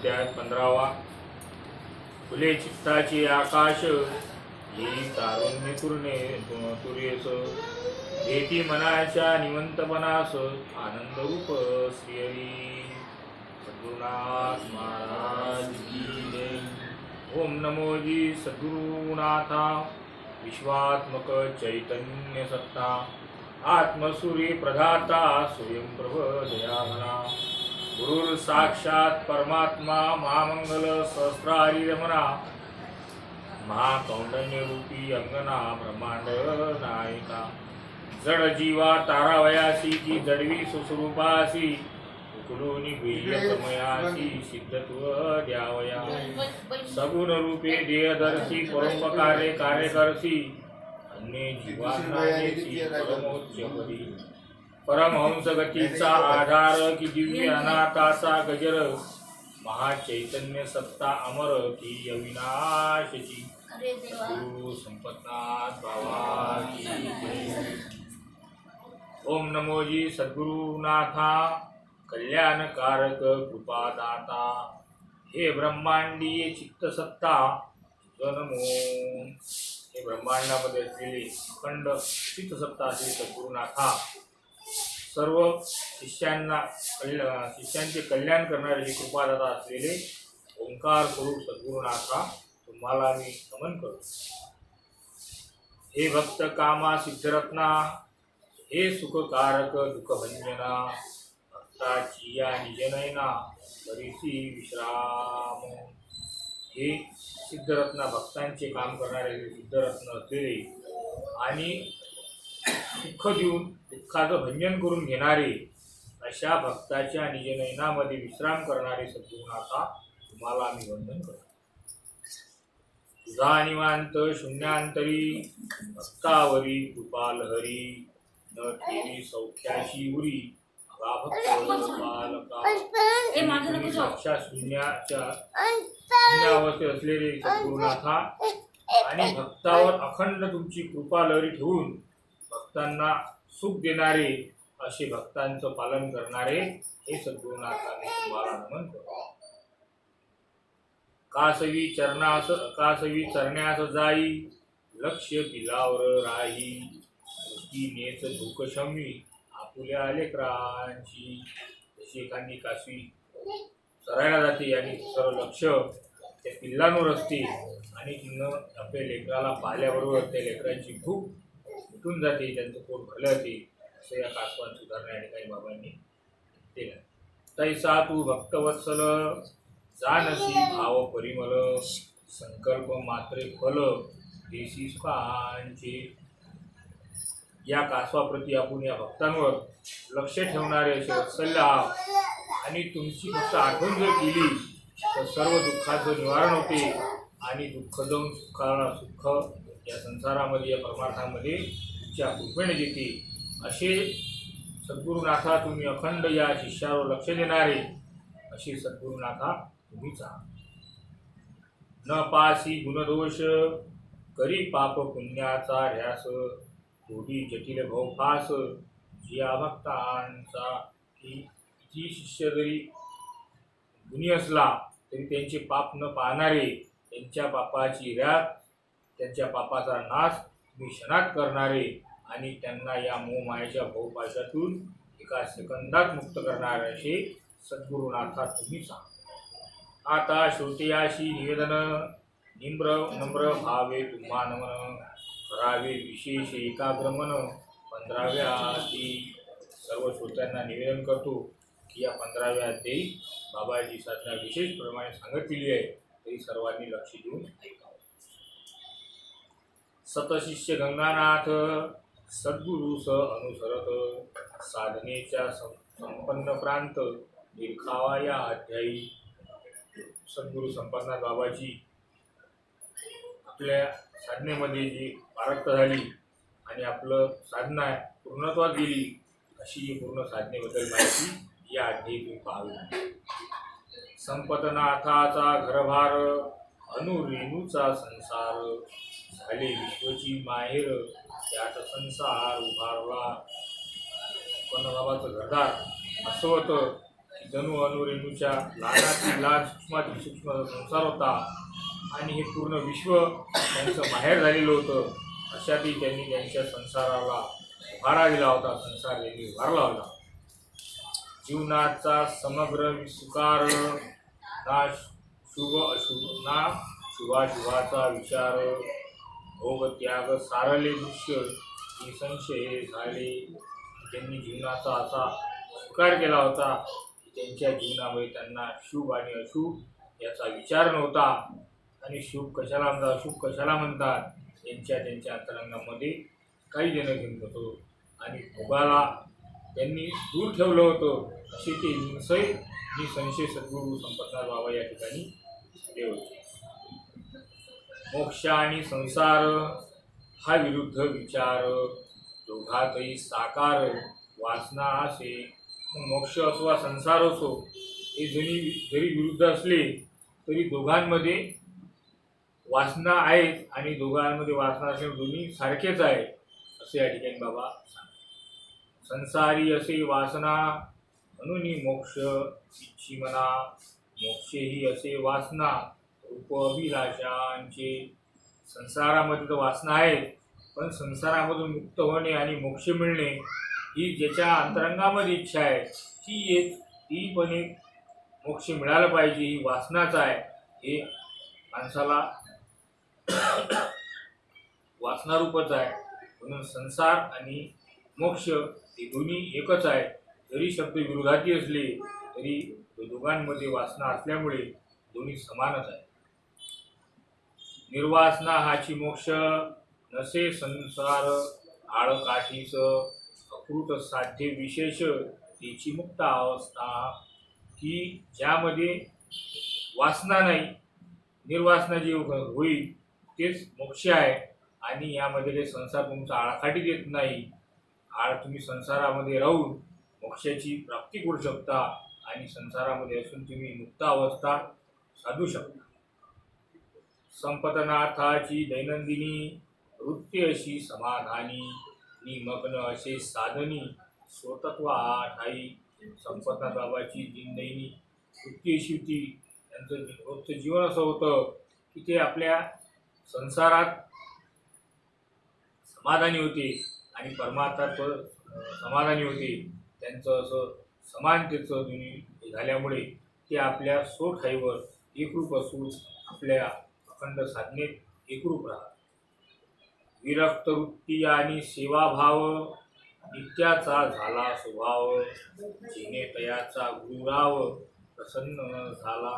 अध्याय 15वा. फुले चित्ताचे आकाश येई तारुण्य कुरणे तुर्यस देती मनाच्या निवंतपणास आनंद रूप श्रीहरी. सद्गुरुनाथ महाराज की जय. ओम नमो जी सद्गुरुनाथा. विश्वात्मक चैतन्य सत्ता आत्मसूर्य प्रदाता स्वयंप्रभ दयाघना. गुरुर साक्षात परमात्मा महामंगल सहस्रारी रमणा महाकौंडण्य रूपी अंगना ब्रह्मांड नायिका. जड जीवा तारावयासी की जडवी सुस्वरूपासी उकलूनी गुह्यतमयासी सिद्धत्व द्यावया. सगुण रूपे देहदर्शी परोपकारे कार्यकर्सी अन्य जीवांना देसी परमोच्चपदी. परमहंस गतीचा आधार की दिव्य अनाथाचा गजर महाचैतन्य सत्ता अमर की अविनाशची. गुरु संपतनाथ बाबा की जय. ओम नमो जी सद्गुरुनाथा. कल्याणकारक कृपादाता हे ब्रह्मांडीय चित्तसत्ता नमो. हे ब्रह्मांडामध्ये असलेले अखंड चित्तसत्ता असे सद्गुरुनाथा सर्व शिष्यांचे कल्याण करणारे हे कृपादाता असलेले ओंकार स्वरूप सद्गुरुनाथा तुम्हाला मी नमन करतो. हे भक्त कामा सिद्धरत्ना हे सुखकारक दुःखभंजना भक्ताची या निजनयना बरीसी विश्राम. हे सिद्धरत्ना भक्तांचे काम करणारे सिद्धरत्न असलेले आणि दुःख देऊन दुःखाचं भंजन करून घेणारे अशा भक्ताच्या निजनयनामध्ये विश्राम करणारे सद्गुरुनाथा तुम्हाला आम्ही वंदन करतो. तुझा निवांत शून्यांतरी भक्तावरी कृपालहरी न ठेवी सौख्याची उरी शून्यावस्थेत असलेले सद्गुरुनाथा आणि भक्तावर अखंड तुमची कृपा लहरी ठेवून भक्तांना सुख देणारे असे भक्तांचं पालन करणारे हे सद्गुरुनाथाने तुम्हाला नमन करतो. कासवी चरण्यास जाई लक्ष पिलावर राही नेच धुकशमी आपुल्या लेकरांची. जशी एखादी कासवी चरायला जाते आणि सर्व लक्ष त्या पिल्लांवर असते आणि तिनं आपल्या लेकराला पाहिल्याबरोबर त्या लेकरांची भूक उठून जाते, त्यांचं पोट भरलं जाते. असं या कासवांची उदाहरण आणि काही बाबांनी दिलं. तैसा तू भक्तवत्सल जानसी भाव परिमल संकल्प मात्रे फल देशी सुखांचे. या कासवाप्रती आपण या भक्तांवर लक्ष ठेवणारे असे वत्सल्य आणि तुमची फक्त आठवण जर केली तर सर्व दुःखाचं निवारण होते आणि दुःख जाऊन सुख या संसारामध्ये या परमार्थामध्ये तुमच्या कृपेने देते. असे सद्गुरुनाथा तुम्ही अखंड या शिष्यावर लक्ष देणारे असे सद्गुरुनाथा तुम्हीच आहात. न पासी गुणदोष करी पाप पुण्याचा ध्यास थोडी जटिल भवफास जिया भक्तांचा. की किती शिष्य जरी गुणी असला तरी त्यांचे पाप न पाहणारे त्यांच्या पापाची रॅत त्यांच्या पापाचा नाश तुम्ही क्षणात करणारे आणि त्यांना या मोहमायेच्या भवपाशातून एका सेकंदात मुक्त करणारे असे सद्गुरुनाथा तुम्हीच आहात. आता श्रोतेयाशी निवेदन नम्र भावे तुम्हा नमन करावे विशेष एकाग्रमन. 15व्या अध्यायी सर्व श्रोत्यांना निवेदन करतो की या 15व्या अध्यायी बाबाजी साधना विशेष प्रमाणे सांगितलेली आहे, तरी सर्वांनी लक्ष देऊन ऐकावं. सतशिष्य गंगानाथ सद्गुरु स अनुसरत साधनेच्या संपन्न प्रांत निरखावा या अध्यायी. सद्गुरु संपन्नाथ बाबाजी आपल्या साधनेमध्ये जी पारक्त झाली आणि आपलं साधना पूर्णत्वात गेली अशी पूर्ण साधनेबद्दल माहिती या अध्यायीतून पाहावी. संपतनाथाचा घरभार अनुरेणूचा संसार झाले विश्वची माहेर त्यात संसार उभारला. संपन्न बाबाचं घरदार असं होतं जणू अनुरेणूच्या लहानातील लहान सूक्ष्मातील सूक्ष्म संसार होता आणि हे पूर्ण विश्व त्यांचं बाहेर झालेलं होतं. अशातही त्यांनी त्यांच्या संसाराला उभारा दिला होता. संसार त्यांनी उभारला होता. जीवनाचा समग्र विस्कार ना शुभ अशुभ ना शुभाशुभाचा विचार भोग त्याग सारले दृश्य निसंशय झाले. त्यांनी जीवनाचा असा स्वीकार केला होता की त्यांच्या जीवनामध्ये त्यांना शुभ आणि अशुभ याचा विचार नव्हता. आणि शुभ कशाला म्हणतात अशुभ कशाला म्हणतात त्यांच्या अंतरंगामध्ये काही देणं घेणं नव्हतं. आणि भोगाला त्यांनी दूर ठेवलं होतं. असे ते निसंशय सद्गुरू संपतनाथ बाबा या ठिकाणी झाले होते. मोक्ष आणि संसार हा विरुद्ध विचार दोघातही साकार वासना असे. मोक्ष असो वा संसार असो हे जरी विरुद्ध असले तरी दोघांमध्ये वासना आहेत आणि दोघांमध्ये वासना असणे दोन्ही सारखेच आहे असे या ठिकाणी बाबा सांगतात. संसारी असे वासना म्हणून मोक्ष इच्छी मना. मोक्ष ही असे वासना रूप अभिलाषांचे. संसारामध्ये तर वासना आहेत पण संसारामधून मुक्त होणे आणि मोक्ष मिळणे ही ज्याच्या अंतरंगामध्ये इच्छा आहे ती पण एक मोक्ष मिळाला पाहिजे ही वासनाच आहे. हे माणसाला वासनारूपच आहे. म्हणून संसार आणि मोक्ष हे दोन्ही एकच आहे. जरी शब्द विरोधाती असले तरी दोघांमध्ये वासना असल्यामुळे दोन्ही समानच आहे. निर्वासना हाची मोक्ष नसे संसार आळकाठीच. अकृत साध्य विशेष तिची मुक्त अवस्था. की ज्यामध्ये वासना नाही निर्वासना जी होईल तेच मोक्ष आहे. आणि यामध्ये संसार तुमचा आळकाठी देत नाही. तुम्ही संसारामध्ये राहून मोक्षाची प्राप्ती करू शकता आणि संसारामध्ये असून तुम्ही मुक्त अवस्था साधू शकता. संपतनाथाची दैनंदिनी वृत्ती अशी समाधानी निमग्न असे साधनी स्वतत्व ठाई. संपतनाथ बाबाची दिनदैनी वृत्ती अशी होती. त्यांचं रोजचं जीवन असं होतं की ते आपल्या संसारात समाधानी होते आणि परमार्थात समाधानी होते. त्यांचं असं समानतेचं दोन्ही झाल्यामुळे ते आपल्या सोठाईवर एकरूप असून आपल्या अखंड साधनेत एकरूप राहतात. विरक्त वृत्ती आणि सेवाभाव नित्याचा झाला स्वभाव. जिने तयाचा गुरुराव प्रसन्न झाला.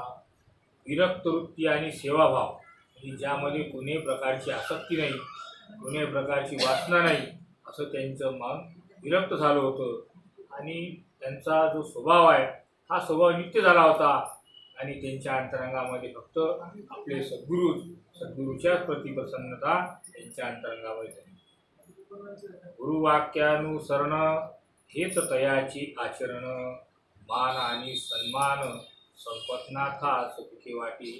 विरक्त वृत्ती आणि सेवाभाव ही ज्यामध्ये कोणत्याही प्रकारची आसक्ती नाही कोणत्याही प्रकारची वासना नाही असं त्यांचं मन विरक्त झालं होतं. आणि त्यांचा जो स्वभाव आहे हा स्वभाव नित्य झाला होता. आणि त्यांच्या अंतरंगामध्ये फक्त आपले सद्गुरूच्याच प्रति प्रसन्नता त्यांच्या अंतरंगामध्ये झाली. गुरुवाक्यानुसरण हेच तयाची आचरण. मान आणि सन्मान संपतनाथास सुखे वाटे.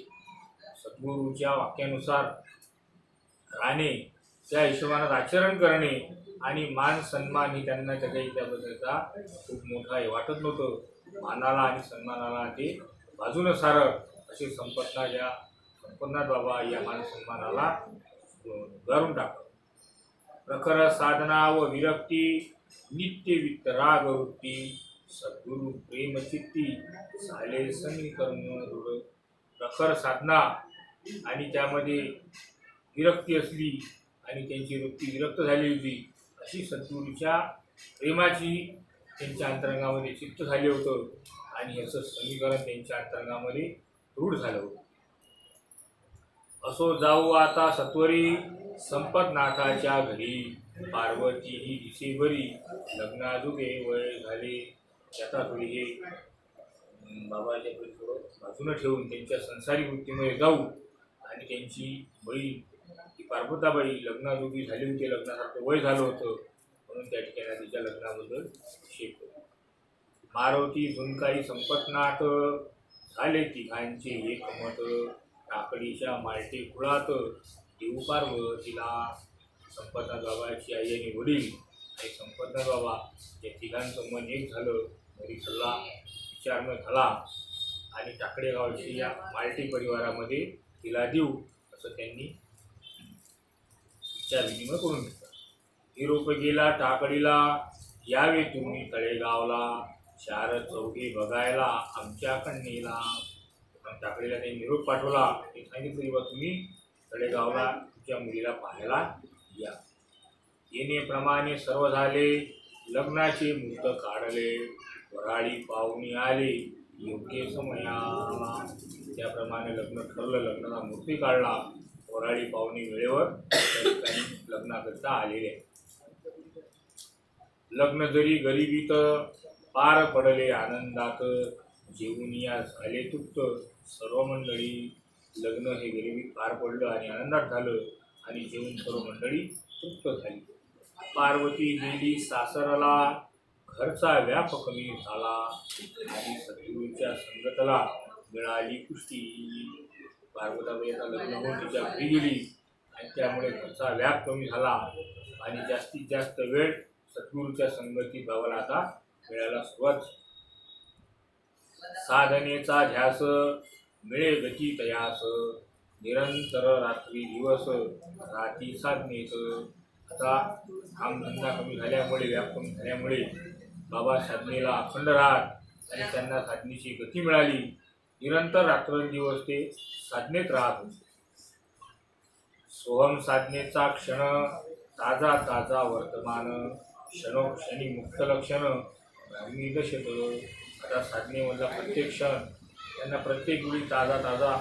सद्गुरूच्या वाक्यानुसार राहणे त्या हिशोबानं आचरण करणे आणि मान सन्मान ही त्यांना त्याबद्दलचा खूप मोठा हे वाटत नव्हतं. मानाला आणि सन्मानाला ते बाजूनं सारं असे संपतनाथ बाबा या मान सन्मानाला उगारून टाकत. प्रखर साधना व विरक्ती नित्य वितराग वृत्ती. सद्गुरु प्रेमचित्ती झाले समीकरण दृढ. प्रखर साधना आणि त्यामध्ये विरक्ती असली आणि त्यांची वृत्ती विरक्त झाली होती अशी सद्गुरूच्या प्रेमाची त्यांच्या अंतरंगामध्ये चित्त झाले होतं. आणि असं समीकरण त्यांच्या अंतरंगामध्ये दृढ झालं होतं. असो जाऊ आता सत्वरी संपतनाथाच्या घरी. पार्वती ही दिसे बरी लग्नाजुगे वय झाले. आता थोडी हे बाबाच्या थोडं बाजूनं ठेवून त्यांच्या संसारी वृत्तीमध्ये जाऊ. आणि त्यांची बहीण ती पार्वताबाई लग्नाजुगी झाली होती. लग्नासारखं वय झालं होतं म्हणून त्या ठिकाणी तिच्या लग्नाबद्दल शेत. मारुती झुणकाई संपतनाथ झाले तिघांचे एकमत. टाकडीच्या मालटे कुळात देऊ पार्वतीला. संपतनाथ बाबाची आई आणि वडील आणि संपतनाथ बाबा या तिघांचं मन एक झालं. हरिसल्ला विचारमय झाला आणि टाकडे गावची या मालटी परिवारामध्ये तिला देऊ असं त्यांनी विचार विनिमय करून घेतला. निरोप गेला टाकडीला, यावे तुम्ही तळेगावला, चार चौघे बघायला आमच्या कन्नीला. टाकडीला त्यांनी निरोप पाठवला. ते सांगितलं की बा तुम्ही तळेगावला तुमच्या मुलीला पाहायला या. येणेप्रमाणे सर्व झाले, लग्नाचे मुहूर्त काढले, वराळी पाहुणी आले योग्य समयाला. त्याप्रमाणे लग्न ठरलं, लग्नाचा मुहूर्त काढला, वराळी पाहुणी वेळेवर त्या ठिकाणी लग्नाकरिता आलेले. लग्न जरी गरिबीत पार पडले आनंदात, जेवून या झाले तृप्त सर्व मंडळी. लग्न हे गरिबीत पार पडलं आणि आनंदात झालं आणि जेवून सर्व मंडळी तृप्त झाली. पार्वती गेली सासरला, घरचा व्याप कमी झाला आणि सद्गुरूच्या संगतला मिळाली पुष्टी. पार्वताबाईचा लग्न होऊन तिच्या घरी गेली आणि त्यामुळे घरचा व्याप कमी झाला आणि जास्तीत जास्त वेळ सद्गुरूच्या संगतीत भावाला आता मिळायला सुरुवात. साधनेचा ध्यास मिळे गती तयास, निरंतर रात्री दिवस राती साधनेच. आता कामधंदा कमी झाल्यामुळे, व्याप कमी झाल्यामुळे बाबा साधनेला अखंड राहत आणि त्यांना साधनेची गती मिळाली. निरंतर रात्रंदिवस ते साधनेत राहत होते. सोहम साधनेचा क्षण ताजा ताजा वर्तमान, क्षणोक्षणी मुक्त लक्षण ब्राह्मी दशत. आता साधनेमधला प्रत्येक क्षण त्यांना प्रत्येक वेळी ताजा ताजा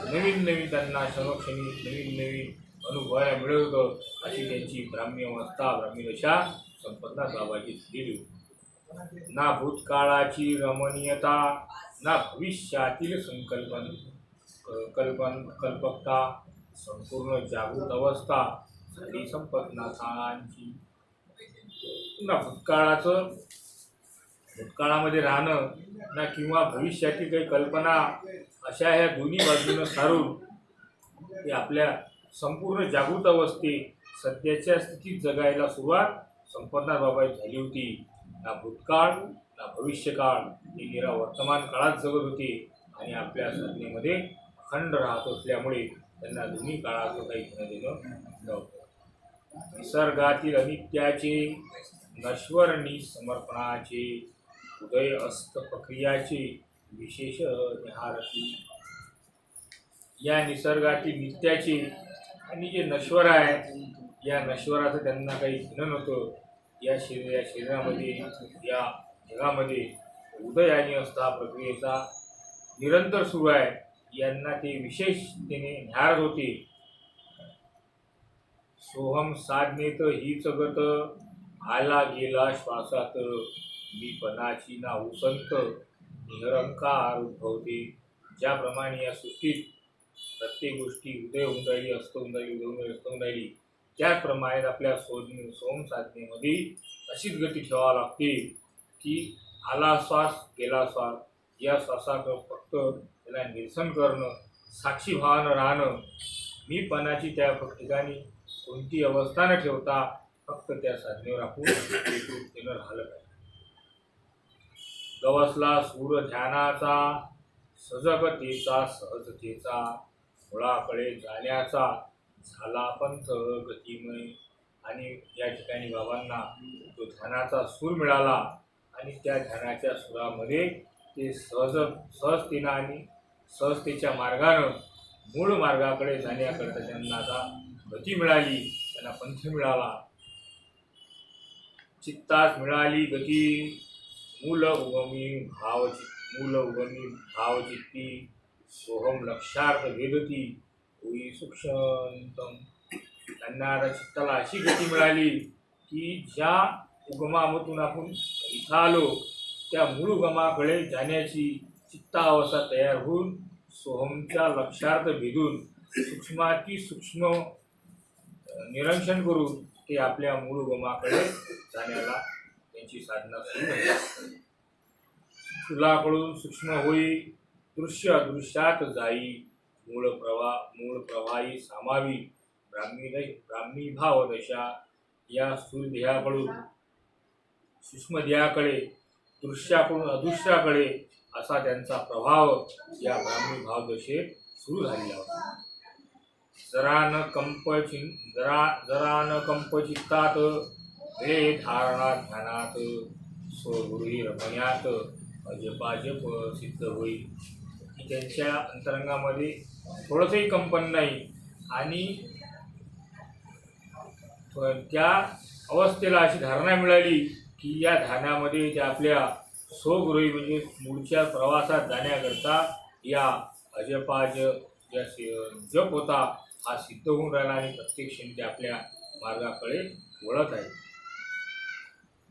नवीन नवीन त्यांना क्षणोक्षणी नवीन नवीन अनुभवायला मिळत होतं. अशी त्यांची ब्राह्मी अवस्था, ब्राह्मी दशा संपन्ना बाबाची झालेली होती. ना भूतकाळाची रमणीयता, ना भविष्यातील कल्पकता, संपूर्ण जागृत अवस्था झाली संपन्नाथांची. ना भूतकाळामध्ये राहणं ना किंवा भविष्यातील काही कल्पना, अशा ह्या दोन्ही बाजूनं सारून ते आपल्या संपूर्ण जागृत अवस्थेत सध्याच्या स्थितीत जगायला सुरुवात संपन्नाथ बाबा झाली होती. ना भूतकाळ ना भविष्यकाळ, ते निरा वर्तमान काळात जगत होते आणि आपल्या साधनेमध्ये अखंड राहत असल्यामुळे त्यांना दोन्ही काळाचं काही घेणं देणं नव्हतं. निसर्गातील अनित्याचे, नश्वर निसमर्पणाचे, उदय अस्त प्रक्रियाचे विशेष निहारती. या निसर्गातील नित्याचे आणि जे नश्वर आहे, या नश्वराचं त्यांना काही घेणं नव्हतं. या शरीरामध्ये, या जगामध्ये उदय आणि अस्त हा प्रक्रियेचा निरंतर सुरू आहे, यांना ते विशेषतेने न्याहाळत होते. सोहम साधनेत हीच गत, आला गेला श्वासात, मी पणाची ना उसंत, निरंकार उद्भवते. ज्याप्रमाणे या सृष्टीत प्रत्येक गोष्टी उदय होऊन राहिली, अस्त होऊन राहिली, उदय होऊन राहिली, अस्त होऊन राहिली, त्याचप्रमाणे आपल्या सोहम साधनेमध्ये अशीच गती ठेवावी लागते की आला श्वास गेला श्वास, या श्वासाचं फक्त त्याला निरसन करणं, साक्षीभावानं राहणं. मी पणाची त्या ठिकाणी कोणती अवस्था न ठेवता फक्त त्या साधनेवर आपण एकरूपतेनं राहिलं पाहिजे. गवसला सूर ध्यानाचा, सजगतेचा सहजतेचा, मुळाकडे जाण्याचा झाला पंथ गतिमय. आणि या ठिकाणी बाबांना तो ध्यानाचा सूर मिळाला आणि त्या ध्यानाच्या सुरामध्ये ते सहजतेनं आणि सहजतेच्या मार्गानं मूळ मार्गाकडे जाण्याकरता त्यांना आता गती मिळाली, त्यांना पंथ मिळाला. चित्तास मिळाली गती, मूल उगमी भावचित्ती, सोहम लक्षार्थ भेदती होई सूक्ष्मतम. त्यांना आता चित्ताला अशी गती मिळाली की ज्या उगमामधून आपण इथं आलो त्या मूळ उगमाकडे जाण्याची चित्तावस्था तयार होऊन सोहमच्या लक्षार्थ भेदून सूक्ष्माती सूक्ष्म निरीक्षण करून ते आपल्या मूळ उगमाकडे जाण्याला त्यांची साधना सुरू आहे. स्थूलाकडून सूक्ष्म होई, दृश्य अदृश्यात जाई, मूळ प्रवाही सामावी, ब्राह्मी भाव दशा. या स्थूल देहाकडून सूक्ष्म देहाकडे, दृश्याकडून अदृश्याकडे असा त्यांचा प्रभाव या ब्राह्मी भावदशेत सुरू झालेला होता. जरा न कंप चित्तात वेळे धारणा ध्यानात स्वगुरुही रमण्यात अजपाजप सिद्ध होईल. की त्यांच्या अंतरंगामध्ये थोडंसंही कंपन नाही आणि त्या अवस्थेला अशी धारणा मिळाली की या ध्यानामध्ये त्या आपल्या स्वगुरुही म्हणजे मूळच्या प्रवासात जाण्याकरता या अजपाज ज्या जप होता हा सिद्ध होऊन राहिला आणि प्रत्येक क्षणी ते आपल्या मार्गाकडे वळत आहे.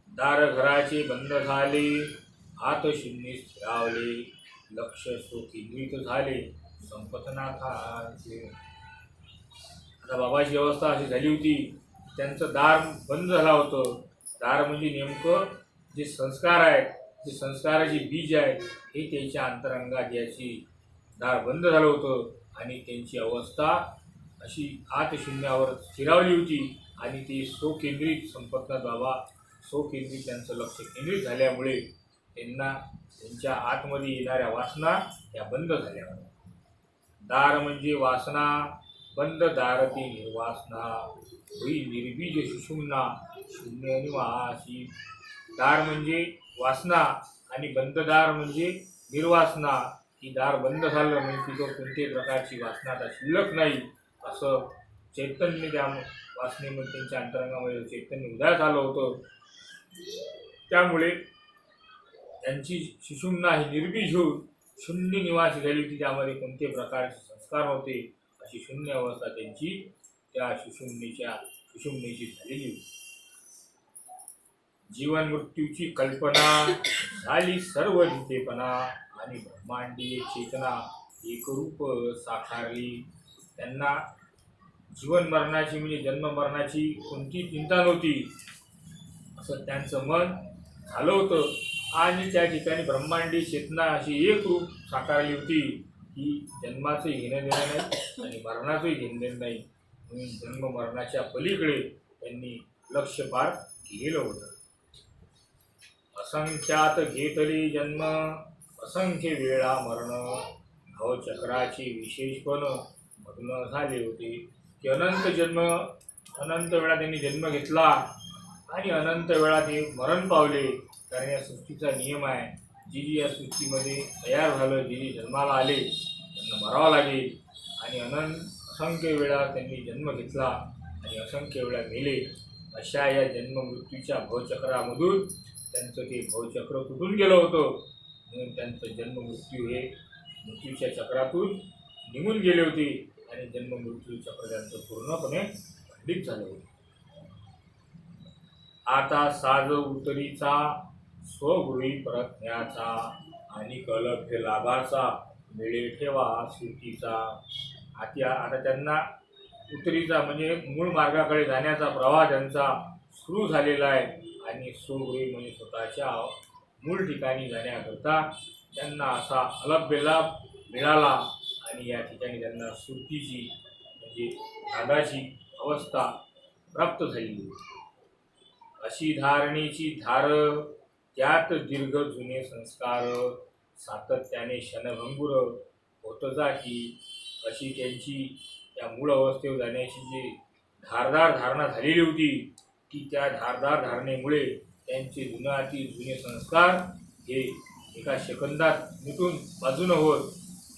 दार घराचे बंद झाले, हात शून्य स्थिरावले, लक्ष केंद्रित झाले संपतनाथांचे. आता बाबाची अवस्था अशी झाली होती, त्यांचं दार बंद झालं होतं. दार म्हणजे नेमकं जे संस्कार आहेत, जे संस्काराचे बीज आहेत हे त्यांच्या अंतरंगात याची दार बंद झालं होतं आणि त्यांची अवस्था अशी आतशून्यावर स्थिरावली होती आणि ते स्वकेंद्रित संपतनाथ बाबा स्वकेंद्रित त्यांचं लक्ष केंद्रित झाल्यामुळे त्यांना त्यांच्या आतमध्ये येणाऱ्या वासना या बंद झाल्या. दार म्हणजे वासना बंद, दार ती निर्वासना होई निर्बीज सुषुम्ना शून्य निवासी. दार म्हणजे वासना आणि बंददार म्हणजे निर्वासना. की दार बंद झालं म्हणजे तिथं कोणत्याही प्रकारची वासना आता शिल्लक नाही असं चैतन्य त्या वासनेमध्ये त्यांच्या अंतरंगामध्ये चैतन्य उदयास आलं होतं. त्यामुळे त्यांची सुषुम्ना ही निर्बीज होऊन शून्य निवासी झाली होती. त्यामध्ये कोणत्याही प्रकारचे संस्कार होते अशी शून्य अवस्था त्यांची त्या सुषुम्नेची झालेली होती. जीवन मृत्यूची कल्पना झाली सर्व जितेपणा आणि ब्रह्मांडीय चेतना एकरूप साकारली. त्यांना जीवन मरणाची म्हणजे जन्म मरणाची कोणती चिंता नव्हती असं त्यांचं मन झालं होतं आणि त्या ठिकाणी ब्रह्मांडीय चेतना अशी एक रूप साकारली होती की जन्माचंही घेणं देणं नाही आणि मरणाचंही घेणं देणं नाही. म्हणून जन्म मरणाच्या पलीकडे त्यांनी लक्ष पार केलेलं होतं. असंख्यात घेतली जन्म असंख्य वेळा मरण भवचक्राचे विशेषपण मग्न झाले होते. की अनंत वेळा त्यांनी जन्म घेतला आणि अनंत वेळा ते मरण पावले. कारण या सृष्टीचा नियम आहे, जी या सृष्टीमध्ये तयार झालं, जी जन्माला आले त्यांना मरावं लागेल. आणि असंख्य वेळा त्यांनी जन्म घेतला आणि असंख्य वेळा मेले. अशा या जन्म मृत्यूच्या भवचक्रामधून त्यांचं ते भवचक्र तुटून गेलं होतं. म्हणून त्यांचं जन्म मृत्यू हे मृत्यूच्या चक्रातून निघून गेले होते आणि जन्म मृत्यू चक्र त्यांचं पूर्णपणे खंडित झालं होतं. आता साज उतरीचा स्वगृही परतण्याचा आणि कलभ्य लाभाचा मिळे ठेवा सुटीचा. आता त्यांना उतरीचा म्हणजे मूळ मार्गाकडे जाण्याचा प्रवाह त्यांचा सुरू झालेला आहे आणि स्वगृही म्हणजे स्वतःच्या मूळ ठिकाणी जाण्याकरता त्यांना असा अलभ्य लाभ मिळाला आणि या ठिकाणी त्यांना सुटीची म्हणजे नादाची अवस्था प्राप्त झाली. अशी धारणेची धार त्यात दीर्घ जुने संस्कार सातत्याने क्षणभंगुर होत जाती. अशी त्यांची त्या मूळ अवस्थेवर जाण्याची जी धारदार धारणा झालेली होती की त्या धारदार धारणेमुळे त्यांचे जुने संस्कार हे एका सेकंदात मिटून बाजूनं होत.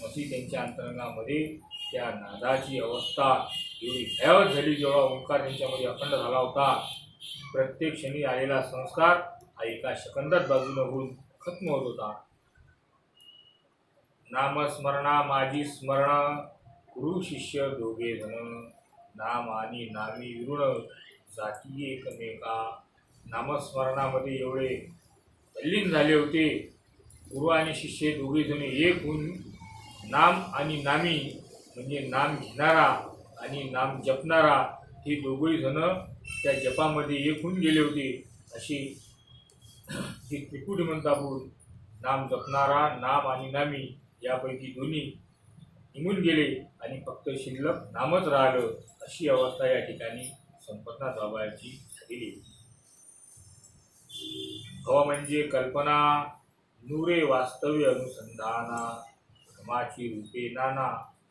अशी त्यांच्या अंतरंगामध्ये त्या नादाची अवस्था एवढी भयावह झाली. जेव्हा ओंकार त्यांच्यामध्ये अखंड झाला होता, प्रत्येक क्षणी आलेला संस्कार हा एका सेकंदात बाजूनं होऊन खत्म होत होता. नामस्मरणा माझी स्मरण गुरु शिष्य दोघे जण नाम आणि नामी विरुण जाती एकमेका. नामस्मरणामध्ये एवढे तल्लीन झाले होते. गुरु आणि शिष्य दोघे जण एक होऊन नाम आणि नामी म्हणजे नाम घेणारा आणि नाम जपणारा हे दोघेही जण त्या जपामध्ये एक होऊन गेले होते. अशी ही त्रिपुटी म्हणतो आपण. नाम जपणारा, नाम आणि नामी यापैकी दोन्ही निघून गेले आणि फक्त शिल्लक नामच राहिलं. अशी अवस्था या ठिकाणी संपतनाथ बाबांची झालेली. भव म्हणजे कल्पना, नुरे वास्तव्य अनुसंधाना धर्माची रूपे नाना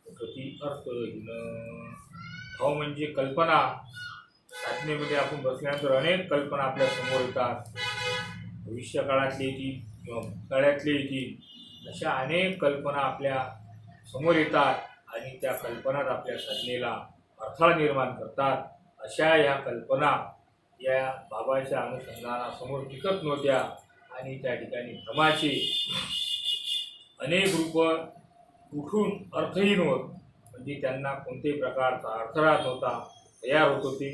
प्रती अर्थहीन. भाव म्हणजे कल्पना. साधनेमध्ये आपण बसल्यानंतर अनेक कल्पना आपल्या समोर येतात. भविष्य काळातली येतील किंवा भूतकाळातली येतील, अशा अनेक कल्पना आपल्या समोर येतात आणि त्या कल्पनाच आपल्या साधनेला अडथळा निर्माण करतात. अशा या कल्पना या बाबाच्या अनुसंधानासमोर टिकत नव्हत्या आणि त्या ठिकाणी भ्रमाचे अनेक रूप उठून अर्थहीन होत, म्हणजे त्यांना कोणत्याही प्रकारचा अर्थ राहत नव्हता. तयार होत होते,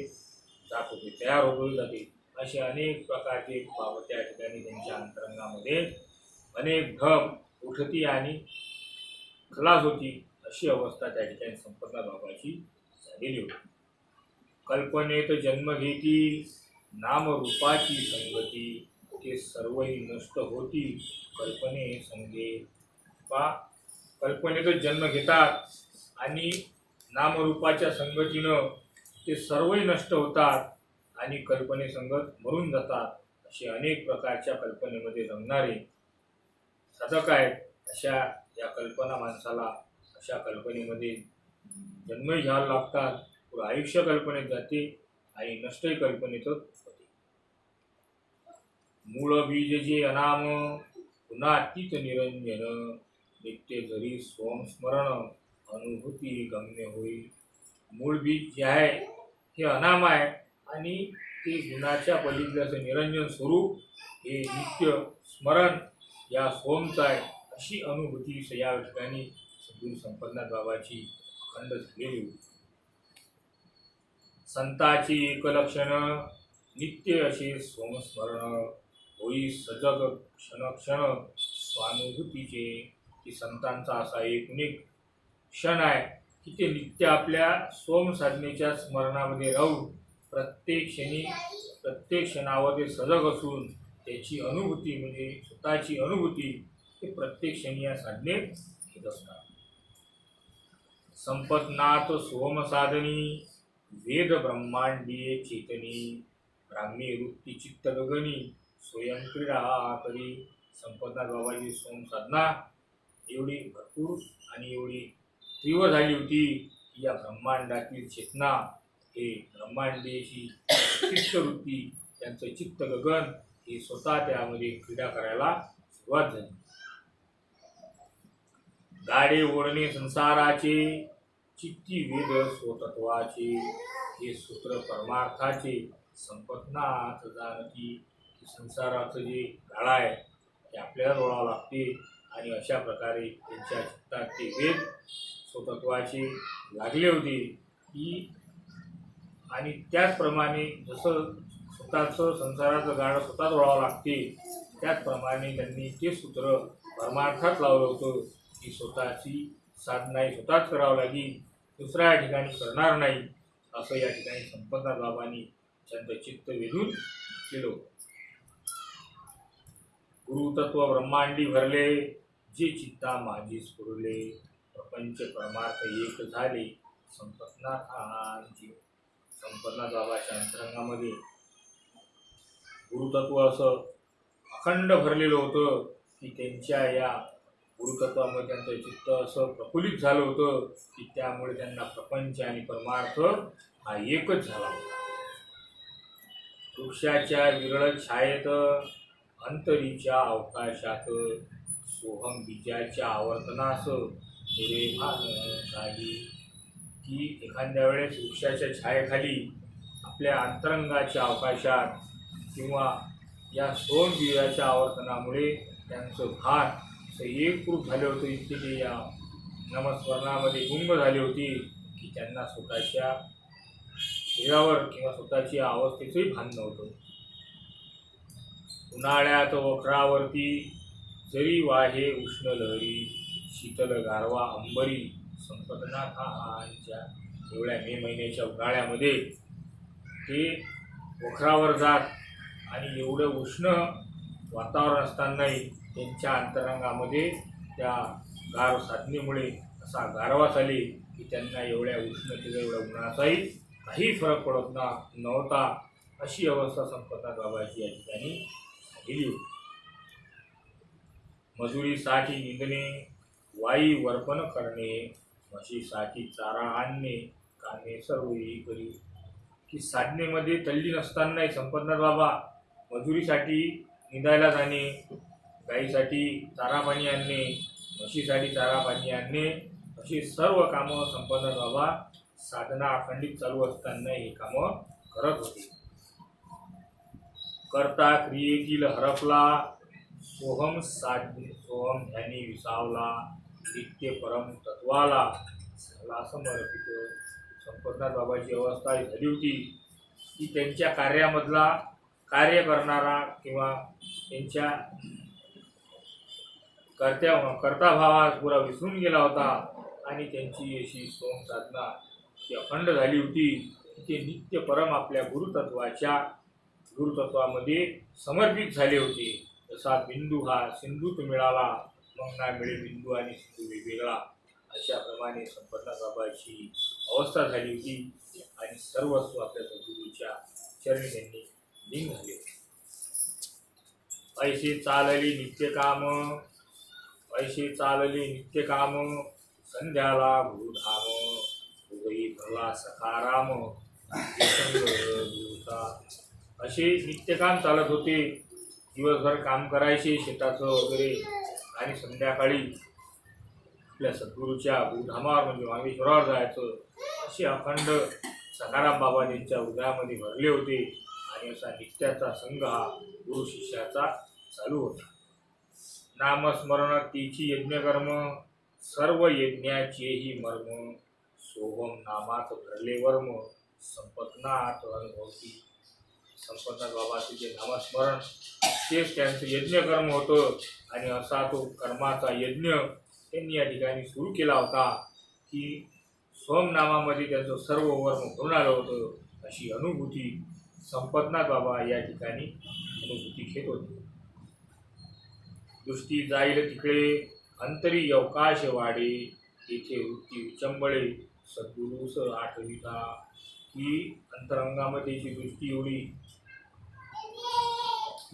जात होते, तयार होत होते, जाते. असे अनेक प्रकारचे बाबा त्या ठिकाणी त्यांच्या अंतरंगामध्ये अनेक भ्रम उठती आणि खलास होती. अशी अवस्था त्या ठिकाणी संपन्न बाबाची झालेली होती. कल्पनेत जन्म घेती नामरूपाची संगती, ते सर्वही नष्ट होती कल्पने संगे. कल्पनेतच जन्म घेतात आणि नामरूपाच्या संगतीनं ते सर्वही नष्ट होतात आणि कल्पनेसंगत मरून जातात. असे अनेक प्रकारच्या कल्पनेमध्ये रंगणारे साधक आहेत. अशा या कल्पना माणसाला अशा कल्पनेमध्ये जन्मही घ्यायला लागतात. पुढं आयुष्य कल्पनेत जाते आणि नष्टही कल्पनेतच होते. मूळ बीज जे अनाम गुणातीत निरंजन, नित्य जरी स्वयंस्मरण अनुभूती गम्य होईल. मूळ बीज जे आहे हे अनाम आहे आणि ते गुणाच्या पलीकडे असं निरंजन स्वरूप हे नित्य स्मरण या सोमचं आहे. अशी अनुभूती या ठिकाणी सद्गुरू संपन्नाथ बाबाची अखंड झालेली होती. संताची एकलक्षण नित्य असे सोमस्मरण, होई सजग क्षण क्षण स्वानुभूतीचे. की संतांचा असा एकूण क्षण आहे की ते नित्य आपल्या सोम साधनेच्या स्मरणामध्ये राहून प्रत्येक क्षणावर ते सजग असून त्याची अनुभूती म्हणजे स्वतःची अनुभूती ते प्रत्येक क्षणी या साधनेत घेत असतात. संपतनाथ सोम साधनी वेद ब्रह्मांडीय चेतनी, ब्राह्मी वृत्ती चित्त गगनी स्वयं क्रीडा करी. संपतनाथ बाबाची सोम साधना एवढी भरपूर आणि एवढी तीव्र झाली होती की या ब्रह्मांडातील चेतना हे ब्रह्मांडीची चित्तवृत्ती त्यांचं चित्त गगन हे स्वतः त्यामध्ये क्रीडा करायला सुरुवात झाली. गाडे ओढणे संसाराचे चित्ती वेद स्वतत्वाचे, हे सूत्र परमार्थाचे संपतनाथ जानती. की संसाराचं जे गाडा आहे ते आपल्याला ओढावं लागते आणि अशा प्रकारे त्यांच्या चित्तात ते वेद स्वतत्वाचे लागले होते की आणि त्याचप्रमाणे जसं स्वतःचं संसाराचं गाडं स्वतःच ओढावं लागते त्याचप्रमाणे त्यांनी ते सूत्र परमार्थात लावलं होतं की स्वतःची साधना स्वतःच करावं लागेल, दुसऱ्या ठिकाणी करणार नाही. असं या ठिकाणी संपन्नाथ बाबांनी त्यांचं चित्त वेधून केलं होतं. गुरुतत्व ब्रह्मांडी भरले जे चित्ता माझी स्फुरले, प्रपंच परमार्थ एक झाले संपन्नाथांची. संपन्नाथ बाबाच्या अंतरंगामध्ये गुरुतत्व असं अखंड भरलेलं होतं की त्यांच्या या गुरुतत्वामध्ये त्यांचं चित्त असं प्रफुल्लित झालं होतं की त्यामुळे त्यांना प्रपंच आणि परमार्थ हा एकच झाला होता. वृक्षाच्या विरळ छायेत अंतरीच्या अवकाशात, सोहम बीजाच्या आवर्तनास पुरे भान काही. की एखाद्या वेळेस वृक्षाच्या छायेखाली आपल्या अंतरंगाच्या अवकाशात किंवा या सोहम बीजाच्या आवर्तनामुळे त्यांचं भान असं एकरूप झाले होते. इतके ते या नामस्मरणामध्ये गुंग झाले होते की त्यांना स्वतःच्या शरीरावर किंवा स्वतःच्या अवस्थेचंही भान नव्हतं. उन्हाळ्यात वखरावरती जरी वाहे उष्ण लहरी, शीतल गारवा अंबरी संपतनाथांच्या. एवढ्या मे महिन्याच्या उन्हाळ्यामध्ये ते वखरावर जात आणि एवढं उष्ण वातावरण असतानाही त्यांच्या अंतरंगामध्ये त्या गार साधनेमुळे असा गारवा झाले की त्यांना एवढ्या उष्णतेचा एवढ्या उन्हाचाही काही फरक पडत नव्हता. अशी अवस्था संपन्नाथ बाबाची या ठिकाणी झालेली होती. मजुरीसाठी निंदणे, वाई वर्पण करणे, म्हशीसाठी चारा आणणे, कामे सर्वही करी. की साधनेमध्ये तल्लीन असतानाही संपतनाथ बाबा मजुरीसाठी निंदायला जाणे, गाईसाठी चारा पाणी आणणे, म्हशीसाठी चारा पाणी आणणे, अशी सर्व कामं संपतनाथ बाबा साधना अखंडित चालू असताना ही कामं करत होते. करता क्रियेतील हरपला, सोहम साधने सोहम ध्यानी विसावला, नित्य परम तत्वाला झाला समर्पित. संपतनाथ बाबाची अवस्था झाली होती की त्यांच्या कार्यामधला कार्य करणारा किंवा त्यांच्या कर्ताभावा पुरा विसरून गेला होता आणि त्यांची अशी सोम साधना ही अखंड झाली होती की ते नित्य परम आपल्या गुरुतत्वामध्ये समर्पित झाले होते. जसा बिंदू हा सिंधूत मिळाला, मग ना मिळे बिंदू आणि सिंधू वेगवेगळा, अशाप्रमाणे संपतनाथ बाबाची अवस्था झाली होती आणि सर्वस्व आपल्या सद्गुरूच्या चरणी त्यांनी लीन झाले. ऐसे चालली नित्यकाम, ऐसे चालले नित्यकाम, संध्याला गुरुधाम, उदयी भरला सखाराम, असे नित्यकाम चालत होते. दिवसभर काम करायचे शेताचं वगैरे आणि संध्याकाळी आपल्या सद्गुरूच्या गुरुधामावर म्हणजे मामेश्वरावर जायचं. असे अखंड सखाराम बाबा त्यांच्या हृदयामध्ये भरले होते आणि असा नित्याचा संघ हा गुरु शिष्याचा चालू होता. नामस्मरण तीची यज्ञकर्म, सर्व यज्ञाचेही मर्म, सोहम नामात भरले वर्म, संपतनाथ अनुभवती. संपतनाथ बाबाचे जे नामस्मरण तेच त्यांचं यज्ञकर्म होतं आणि असा तो कर्माचा यज्ञ त्यांनी या ठिकाणी सुरू केला होता की सोमनामामध्ये त्यांचं सर्व वर्म भरून आलं होतं. अशी अनुभूती संपतनाथ बाबा या ठिकाणी अनुभूती घेत होते. दृष्टी जाईल तिकडे अंतरी अवकाश वाढे, तेथे वृत्ती विचंबळे, सद्गुरूस आठविता. की अंतरंगामध्ये जी दृष्टी एवढी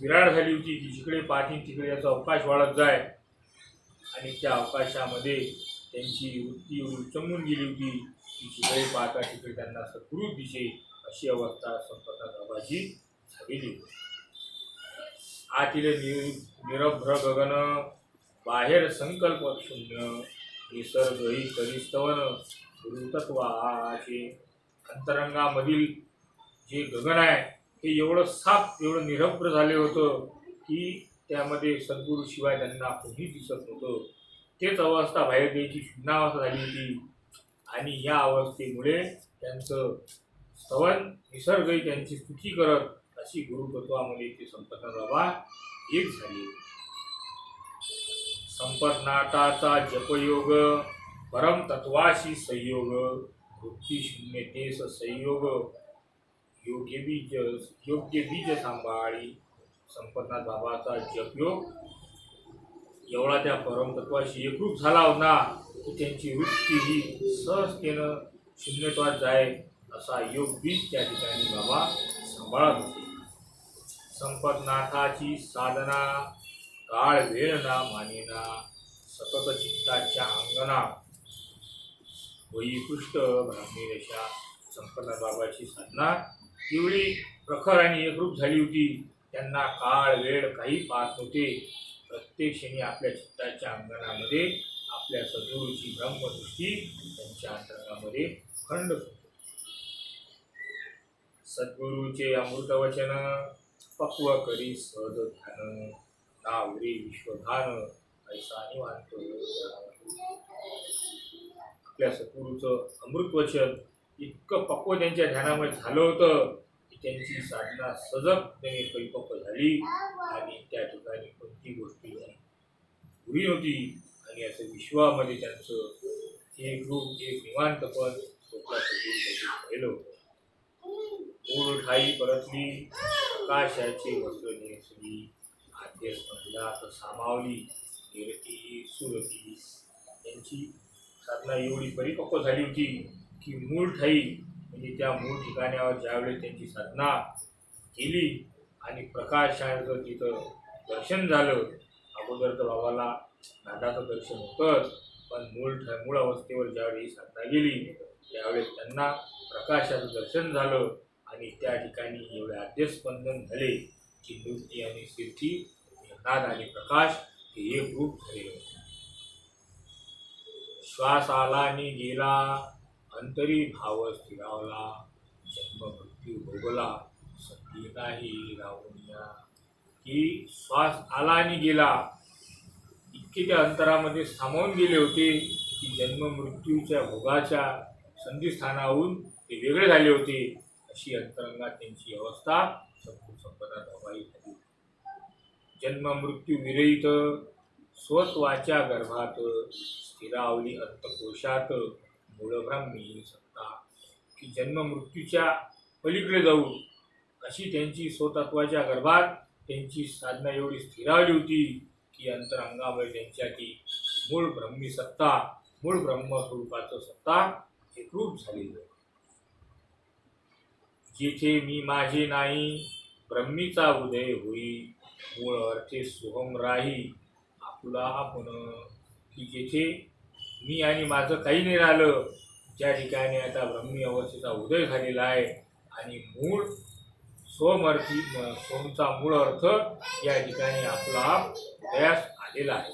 विराळ झाली होती की जिकडे पाठी तिकडे याचा अवकाश वाढत जाय आणि त्या अवकाशामध्ये त्यांची वृत्ती एवढी उचंबून गेली होती की जिकडे पाहता तिकडे त्यांना सद्गुरू दिसे. अशी अवस्था संपतनाथ बाबाची झालेली होती. आतील निरभ्र गगन, बाहेर संकल्प शून्य, निसर्गही करिस्तवन, गुरुतत्वाचे. अंतरंगामधील जे गगन आहे ते एवढं साफ एवढं निरभ्र झाले होतं की त्यामध्ये सद्गुरू शिवाय त्यांना कोणी दिसत नव्हतं. तेच अवस्था बाहेर द्यायची शून्यावस्था झाली होती आणि या अवस्थेमुळे त्यांचं स्तवन निसर्गही त्यांची स्तुती करत अशी गुरुतत्वामध्ये ते संपतनाथ बाबा एक झाले. संपतनाथाचा जपयोग, परम तत्वाशी संयोग, वृत्ती शून्यतेस संयोग, योग्य बीज सांभाळी. संपतनाथ बाबाचा जपयोग एवढा त्या परमतत्वाशी एकरूप झाला होता की त्यांची वृत्ती ही सहजतेनं शून्यत्वात जाय असा योग बीज त्या ठिकाणी बाबा सांभाळत होते. संपतनाथाची साधना काळ वेळ ना मानेना, सतत चित्ताच्या अंगणा वैकृष्ट ब्राह्मीरेषा. संपतनाथ बाबाची साधना एवढी प्रखर आणि एकरूप झाली होती, त्यांना काळ वेळ काही पाहत नव्हते. प्रत्येक क्षणी आपल्या चित्ताच्या अंगणामध्ये आपल्या सद्गुरूची ब्रह्मदृष्टी त्यांच्या अंतरंगामध्ये खंड होती. सद्गुरूचे अमृतवचन, पक्व करी सहज ध्यान, नावरी विश्वधान, ऐसा निवांत. आपल्या सद्गुरूचं अमृतवचन इतकं पक्व त्यांच्या ध्यानामध्ये झालं होतं की त्यांची साधना सजगपणे परिपक्व झाली आणि त्या ठिकाणी कोणती गोष्टी बुरी नव्हती आणि असं विश्वामध्ये त्यांचं एक रूप एक निवांतपण स्वतः राहिलं होतं. मूळ ठाई परतली, आकाशाचे वस्त्र नेसली, आद्य स्पंदात सामावली, निरती सुरती. त्यांची साधना एवढी परिपक्व झाली होती की मूळ ठाई म्हणजे त्या मूळ ठिकाणावर ज्यावेळेस त्यांची साधना केली आणि प्रकाशाचं तिथं दर्शन झालं, अगोदर तर बाबाला नादाचं दर्शन होतंच, पण मूळ अवस्थेवर ज्यावेळी ही साधना गेली त्यावेळेस त्यांना प्रकाशाचं दर्शन झालं आणि त्या ठिकाणी एवढे आद्यस्पंदन झाले की मूर्ती आणि कीर्ती, नाद आणि प्रकाश हे एक रूप झालेलं होते. श्वास आला आणि गेला, अंतरी भाव स्थिरावला, जन्म मृत्यू भोगला, संधी नाही राहुनिया. की श्वास आला आणि गेला, इतके त्या अंतरामध्ये सामावून गेले होते की जन्म मृत्यूच्या भोगाच्या संधिस्थानाहून ते वेगळे झाले होते. अशी अंतरंगात त्यांची अवस्था संपदा दवाई झाली. जन्म मृत्यू विरहित स्वत्वाच्या गर्भात, स्थिरावली अंतकोशात, मूळब्रह्मी सत्ता. की जन्म मृत्यूच्या पलीकडे जाऊ अशी त्यांची स्वतत्वाच्या गर्भात त्यांची साधना एवढी स्थिरावली होती की अंतरंगामध्ये त्यांच्या ती मूळ ब्रह्मी सत्ता, मूळ ब्रह्मस्वरूपाचं सत्ता एकरूप झालेली होती. जिथे मी माझे नाही, ब्रह्मीचा उदय होई, मूळ अर्थे सोहम राही, आपुला आपण. की जेथे मी आणि माझं काही नाही राहिलं, ज्या ठिकाणी आता ब्रह्मी अवस्थेचा उदय झालेला आहे आणि मूळ सोमर्थी सोमचा मूळ अर्थ या ठिकाणी आपला उदयास आलेला आहे.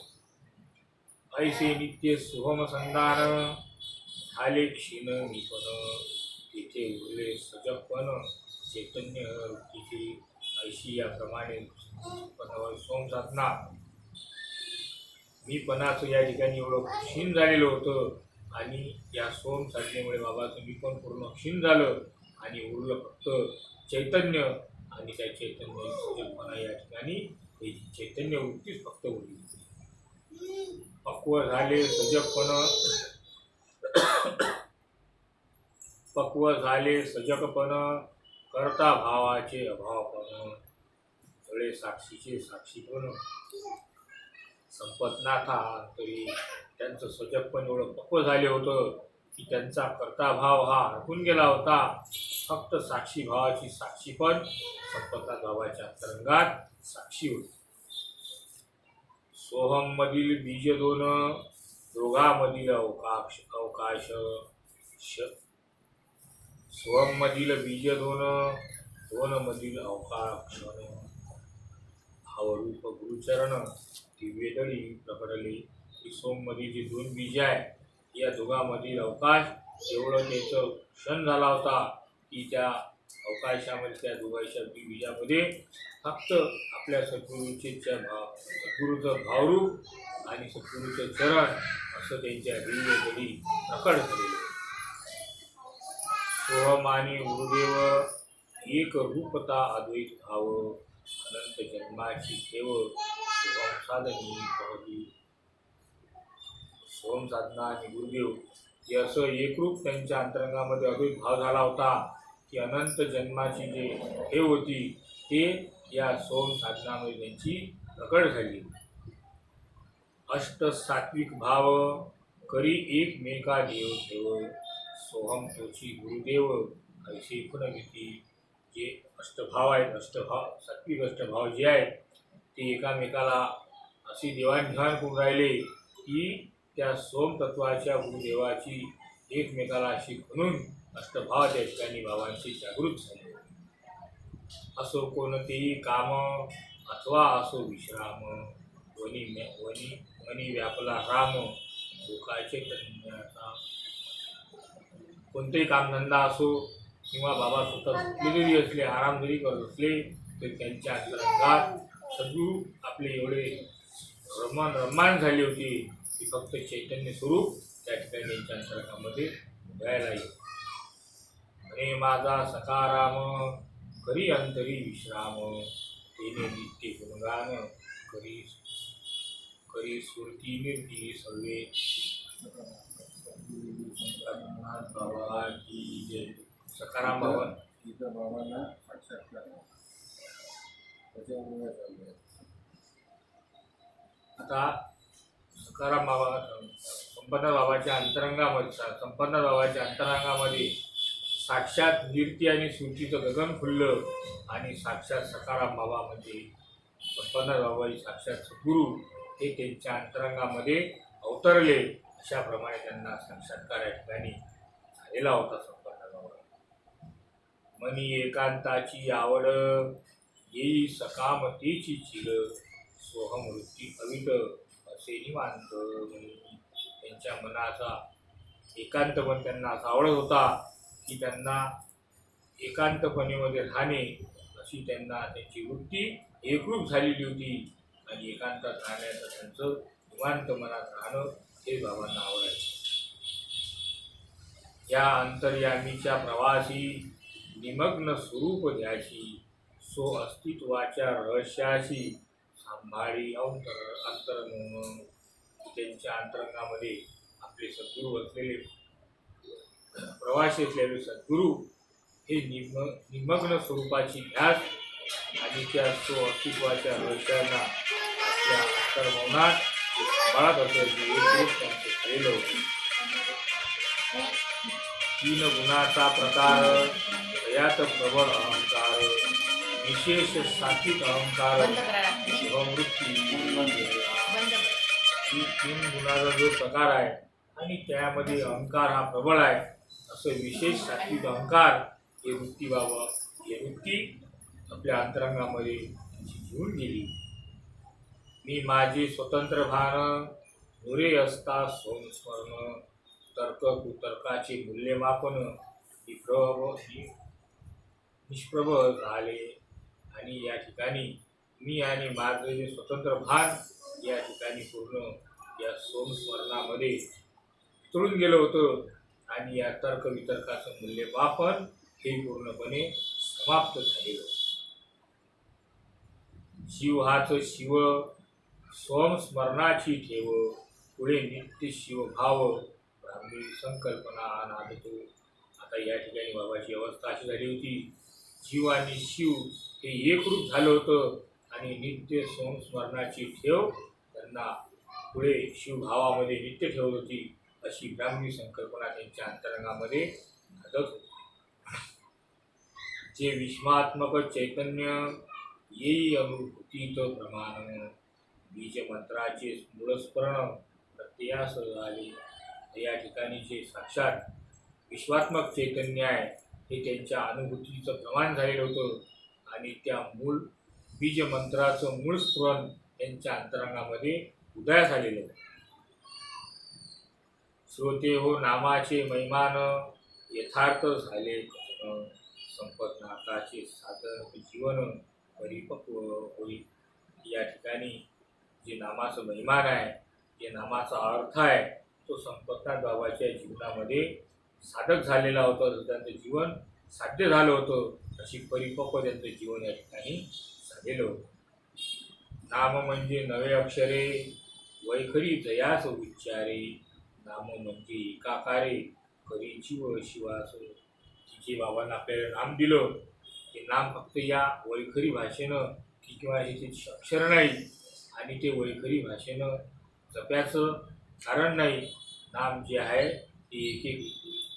ऐसे नित्य सोहम संधान, झाले क्षीण निपण, तिथे उरले सजगपण, चैतन्य वृत्तीची. ऐशी याप्रमाणे सोम साधना मीपणाचं या ठिकाणी एवढं क्षीण झालेलं होतं आणि या सोम साधनेमुळे बाबाचं मीपण पूर्ण क्षीण झालं आणि उरलं फक्त चैतन्य. आणि त्या चैतन्य सजगपणा या ठिकाणी ही चैतन्य वृत्तीच फक्त उरली. पक्व झाले सजगपण, करता भावाचे अभावपण, सगळे साक्षीचे साक्षीपण. संपत नाथा तरी त्यांचं सजगपण एवढं पक्व झाले होतं की त्यांचा कर्ताभाव हा हरपून गेला होता. फक्त साक्षी भावाची साक्षीपण संपता भावाच्या अंतरंगात साक्षी होती. सोहम मधील बीज दोन, दोघामधील अवकाश. सोहम मधील बीज दोन, दोन मधील अवकाश. भावरूप गुरुचरण दिव्यदळी प्रकटले. की सोममध्ये जे दोन बीज आहे या दोघांमधील अवकाश एवढं त्याचं क्षण झाला होता की त्या अवकाशामध्ये त्या दोघांच्या बीजामध्ये फक्त आपल्या सद्गुरूचे सद्गुरूचं भावरूप आणि सद्गुरूचं चरण असं त्यांच्या दिव्यदळी प्रकट झालेलं. सोहम आणि गुरुदेव एक रूपता अद्वैत भाव, अनंत जन्माची ठेव सोहम साधनी पाहली. सोहम साधना आणि गुरुदेव हे असं एकरूप त्यांच्या अंतरंगामध्ये अद्वैत भाव झाला होता की अनंत जन्माची जे ठेव होती ते या सोहम साधनामध्ये त्यांची प्रकट झाली. अष्ट सात्विक भाव, करी एकमेका देव ठेव, सोहम तोची गुरुदेव, ऐसे पुनर्गती. जे अष्टभाव आहेत, सात्विक अष्टभाव जे आहेत ते एकामेकाला अशी देवाणघेवाण करून राहिले की त्या सोम तत्वाच्या गुरुदेवाची एकमेकाला अशी म्हणून अष्टभाव त्या ठिकाणी भावांची जागृत झाले. असो कोणतेही काम अथवा असो विश्राम, वनी व्यापला राम, दुःखाचे कन्याचा. कोणतेही कामधंदा असो किंवा बाबा स्वतः सुटले जरी असले, आराम जरी करत असले तरी त्यांच्या अंतरंगात सद्गुरू आपले एवढे रममाण झाले होते की फक्त चैतन्य स्वरूप त्या ठिकाणी त्यांच्या अंतरंगामध्ये उदयाला येईल. आणि माझा सकाराम, करी अंतरी विश्राम, तेने नित्य गुणगान, करी स्फूर्ती निर्ती सर्वे. बाबा की जय. सकाराम बाबांना आता सकाराम बाबा संपन्न बाबाच्या अंतरंगामध्ये साक्षात कीर्ती आणि स्फूर्तीचं गगन खुललं आणि साक्षात सकाराम बाबा म्हणजे संपन्न बाबाजी साक्षात सद्गुरू हे त्यांच्या अंतरंगामध्ये अवतरले. अशाप्रमाणे त्यांना साक्षात्कार या ठिकाणी झालेला होता संपन्नावर. मनी एकांताची आवड येई सकामतेची चिड सोहमवृत्ती अविट असे निवांत म्हणी. त्यांच्या मनाचा एकांतपण त्यांना असा आवडत होता की त्यांना एकांतपणेमध्ये राहणे अशी त्यांना त्यांची वृत्ती एकरूप झालेली होती आणि एकांतात राहण्याचं त्यांचं निवांत मनात राहणं हे बाबांना आवडायचं. या अंतर्यामीच्या प्रवासी निमग्न स्वरूप द्याशी सो अस्तित्वाच्या रहस्याशी सांभाळी अंतर्मौन. त्यांच्या अंतरंगामध्ये आपले सद्गुरू असलेले प्रवासी असलेले सद्गुरू हे निमग्न स्वरूपाची ध्यास आणि त्या सो अस्तित्वाच्या रहस्यांना आपल्या अंतर्मौनात सांभाळत असल्याचे एक रूप त्यांचे झालेलं होते. 3 गुणाचा प्रकार यात प्रबळ अहंकार विशेष सात्विक अहंकार शिववृत्ती. ही 3 गुणाचा जो प्रकार आहे आणि त्यामध्ये अहंकार हा प्रबळ आहे असं विशेष सात्विक अहंकार हे वृत्ती बाबा ही वृत्ती आपल्या अंतरंगामध्ये घेऊन गेली. मी माझे स्वतंत्र भान नुरे असता संस्मरण तर्क कुतर्काचे मूल्यमापन निष्प्रभ झाले. आणि या ठिकाणी मी आणि माझे जे स्वतंत्र भान या ठिकाणी पूर्ण या सोमस्मरणामध्ये वितळून गेलं होतं आणि या तर्क वितर्काचं मूल्यमापन हे पूर्णपणे समाप्त झालेलं. शिव हाच शिव स्वस्मरणाची ठेव पुढे नित्य शिवभाव ब्राह्मी संकल्पना नादतो. आता या ठिकाणी बाबाची अवस्था अशी झाली होती, जीव आणि शिव हे एकरूप झालं होतं आणि नित्य संस्मरणाची ठेव त्यांना पुढे शिवभावामध्ये नित्य ठेवत होती अशी ब्राह्मी संकल्पना त्यांच्या अंतरंगामध्ये घडत होती. जे विश्वात्मक चैतन्य येई अनुभूतीत प्रमाण बीज मंत्राचे मूळस्मरण प्रत्ययास झाले. या ठिकाणी जे साक्षात विश्वात्मक चैतन्य आहे हे त्यांच्या अनुभूतीचं प्रमाण झालेलं होतं आणि त्या मूळ बीज मंत्राचं मूळ स्फुरण त्यांच्या अंतरंगामध्ये उदयास आलेलं होतं. श्रोते हो नामाचे महिमान यथार्थ झाले संपतनाथाचे साधन जीवन परिपक्व होईल. या ठिकाणी जे नामाचं महिमान आहे, जे नामाचा अर्थ आहे तो संपतनाथ बाबाच्या जीवनामध्ये साधक झालेला होता. त्यांचं जीवन साध्य झालं होतं अशी परिपक्व त्यांचं जीवन या ठिकाणी झालेलं होतं. नाम म्हणजे नवे अक्षरे वैखरी जयास उच्चारे नाम म्हणजे एकाकारे खरी जीव शिवास. जे बाबांना आपल्याला नाम दिलं ते नाम फक्त या वैखरी भाषेनं किंवा हे ते अक्षर नाही आणि ते वैखरी भाषेनं जप्याचं कारण नाही. नाम जे आहे ते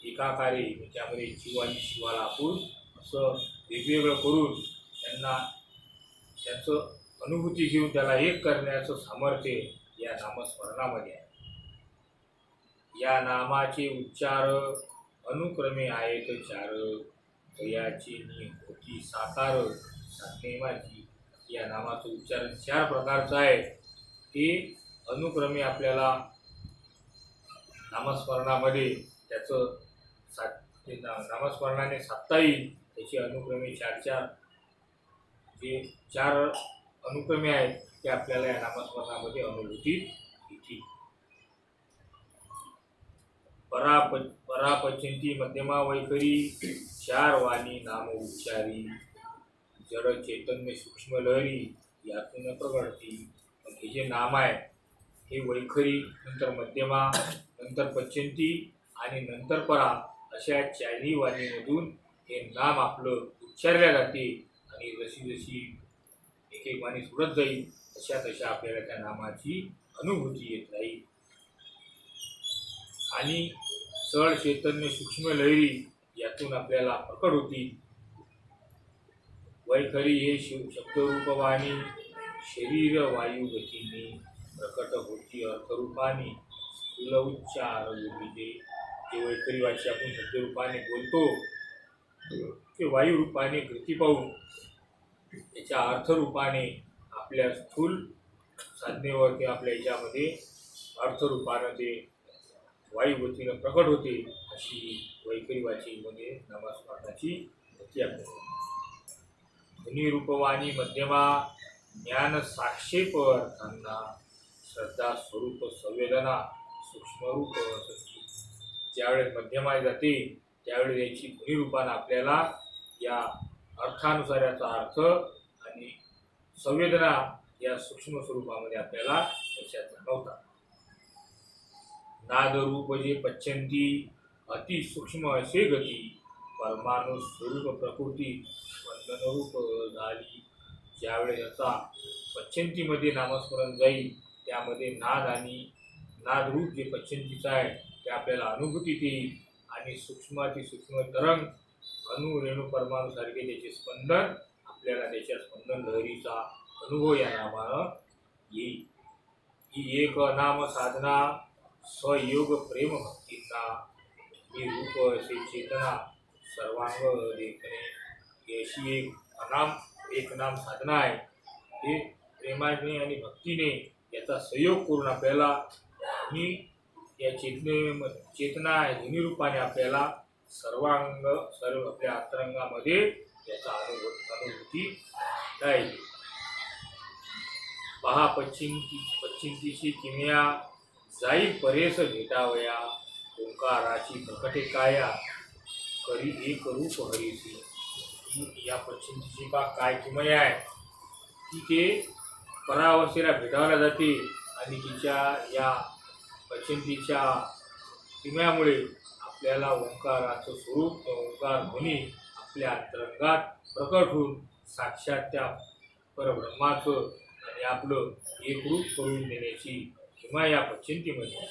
एकाकारे त्यामध्ये जीव आणि शिवाला आपण असं वेगवेगळं करून त्यांना त्याचं अनुभूती घेऊन त्याला एक करण्याचं सामर्थ्य या नामस्मरणामध्ये आहे. या नामाचे उच्चार अनुक्रमे आहेत 4 तयाची होती साकार साधने माझी. या नामाचं उच्चारण 4 प्रकारचं आहे. ते अनुक्रमे आपल्याला नामस्मरणामध्ये त्याचं नामस्मरणाने साधता येईल. त्याची अनुक्रमे 4 जे 4 अनुक्रमे आहेत ते आपल्याला या नामस्मरणामध्ये अनुभूती येतील. परापच्यंती मध्यमा वैखरी 4 वाणी नाम उच्चारी जड चैतन्य सूक्ष्म लहरी यातून प्रगडती. हे जे नाम आहे हे वैखरी नंतर मध्यमा नंतर पच्यंती आणि नंतर परा अशा 4ही वाणीमधून हे नाम आपलं उच्चारल्या जाते आणि जशी जशी एक एक वाणी सुरत जाईल तशा तशा आपल्याला त्या नामाची अनुभूती येत राहील. आणि सळ चैतन्य सूक्ष्म लहरी यातून आपल्याला प्रकट होती. वैखरी हे शब्दरूप वाणी शरीर वायू गतीने प्रकट होती अर्थरूपाने स्थूल उच्चार योगिते. जे वैखरी वाची आपण शब्दरूपाने बोलतो ते वायू रूपाने कृती पाहून त्याच्या अर्थरूपाने आपल्या स्थूल साधनेवर किंवा आपल्या याच्यामध्ये अर्थरूपानं ते वायुगतीनं प्रकट होते. अशी वैखरी वाचीमध्ये नामस्मरणाची गती आपल्याला. ध्वनी रूपवाणी मध्यमा ज्ञान साक्षेप अर्थांना श्रद्धा स्वरूप संवेदना सूक्ष्मरूप असते. ज्यावेळेस मध्यमा जाते त्यावेळेस याची ध्वनी रूपानं आपल्याला या अर्थानुसार याचा अर्थ आणि संवेदना या सूक्ष्म स्वरूपामध्ये आपल्याला याच्यात जाणवतात. नादरूप जे पच्यंती अतिसूक्ष्म असे गती परमाणु स्वरूप प्रकृती स्पंदनरूप झाली. ज्यावेळेस याचा पच्यंतीमध्ये नामस्मरण जाईल त्यामध्ये नाद आणि नादरूप जे पच्यंतीचं आहे ते आपल्याला अनुभूतीत येईल आणि सूक्ष्मातिसूक्ष्म तरंग अणु रेणू परमाणूसारखे त्याचे स्पंदन आपल्याला त्याच्या स्पंदन लहरीचा अनुभव या नामानं येईल. ही एक नाम साधना स्वयोग प्रेम भक्तींना ही रूप असे चेतना सर्वांग देखणे ही अशी एक नाम साधना आहे. हे प्रेमाने आणि भक्तीने याचा सहयोग करून आपल्याला ही या चेतना ध्वनी रूपाने आपल्याला सर्व आपल्या अंतरंगामध्ये याचा अनुभूती राहील. पहा पच्चिंतीची किमया जाईल परेस भेटावया ओंकाराची प्रकटे काया करी एक रूप हरीसी. या पच्चिंतीची काय किमया आहे की ते परावस्थेला भेटावल्या जाते आणि तिच्या या पच्चिंतीच्या किमयामुळे आपल्याला ओंकाराचं स्वरूप ओंकार ध्वनी आपल्या अंतरंगात प्रकट होऊन साक्षात त्या परब्रह्माचं आणि आपलं एक रूप करून देण्याची किंवा या पच्चिंतीमध्ये.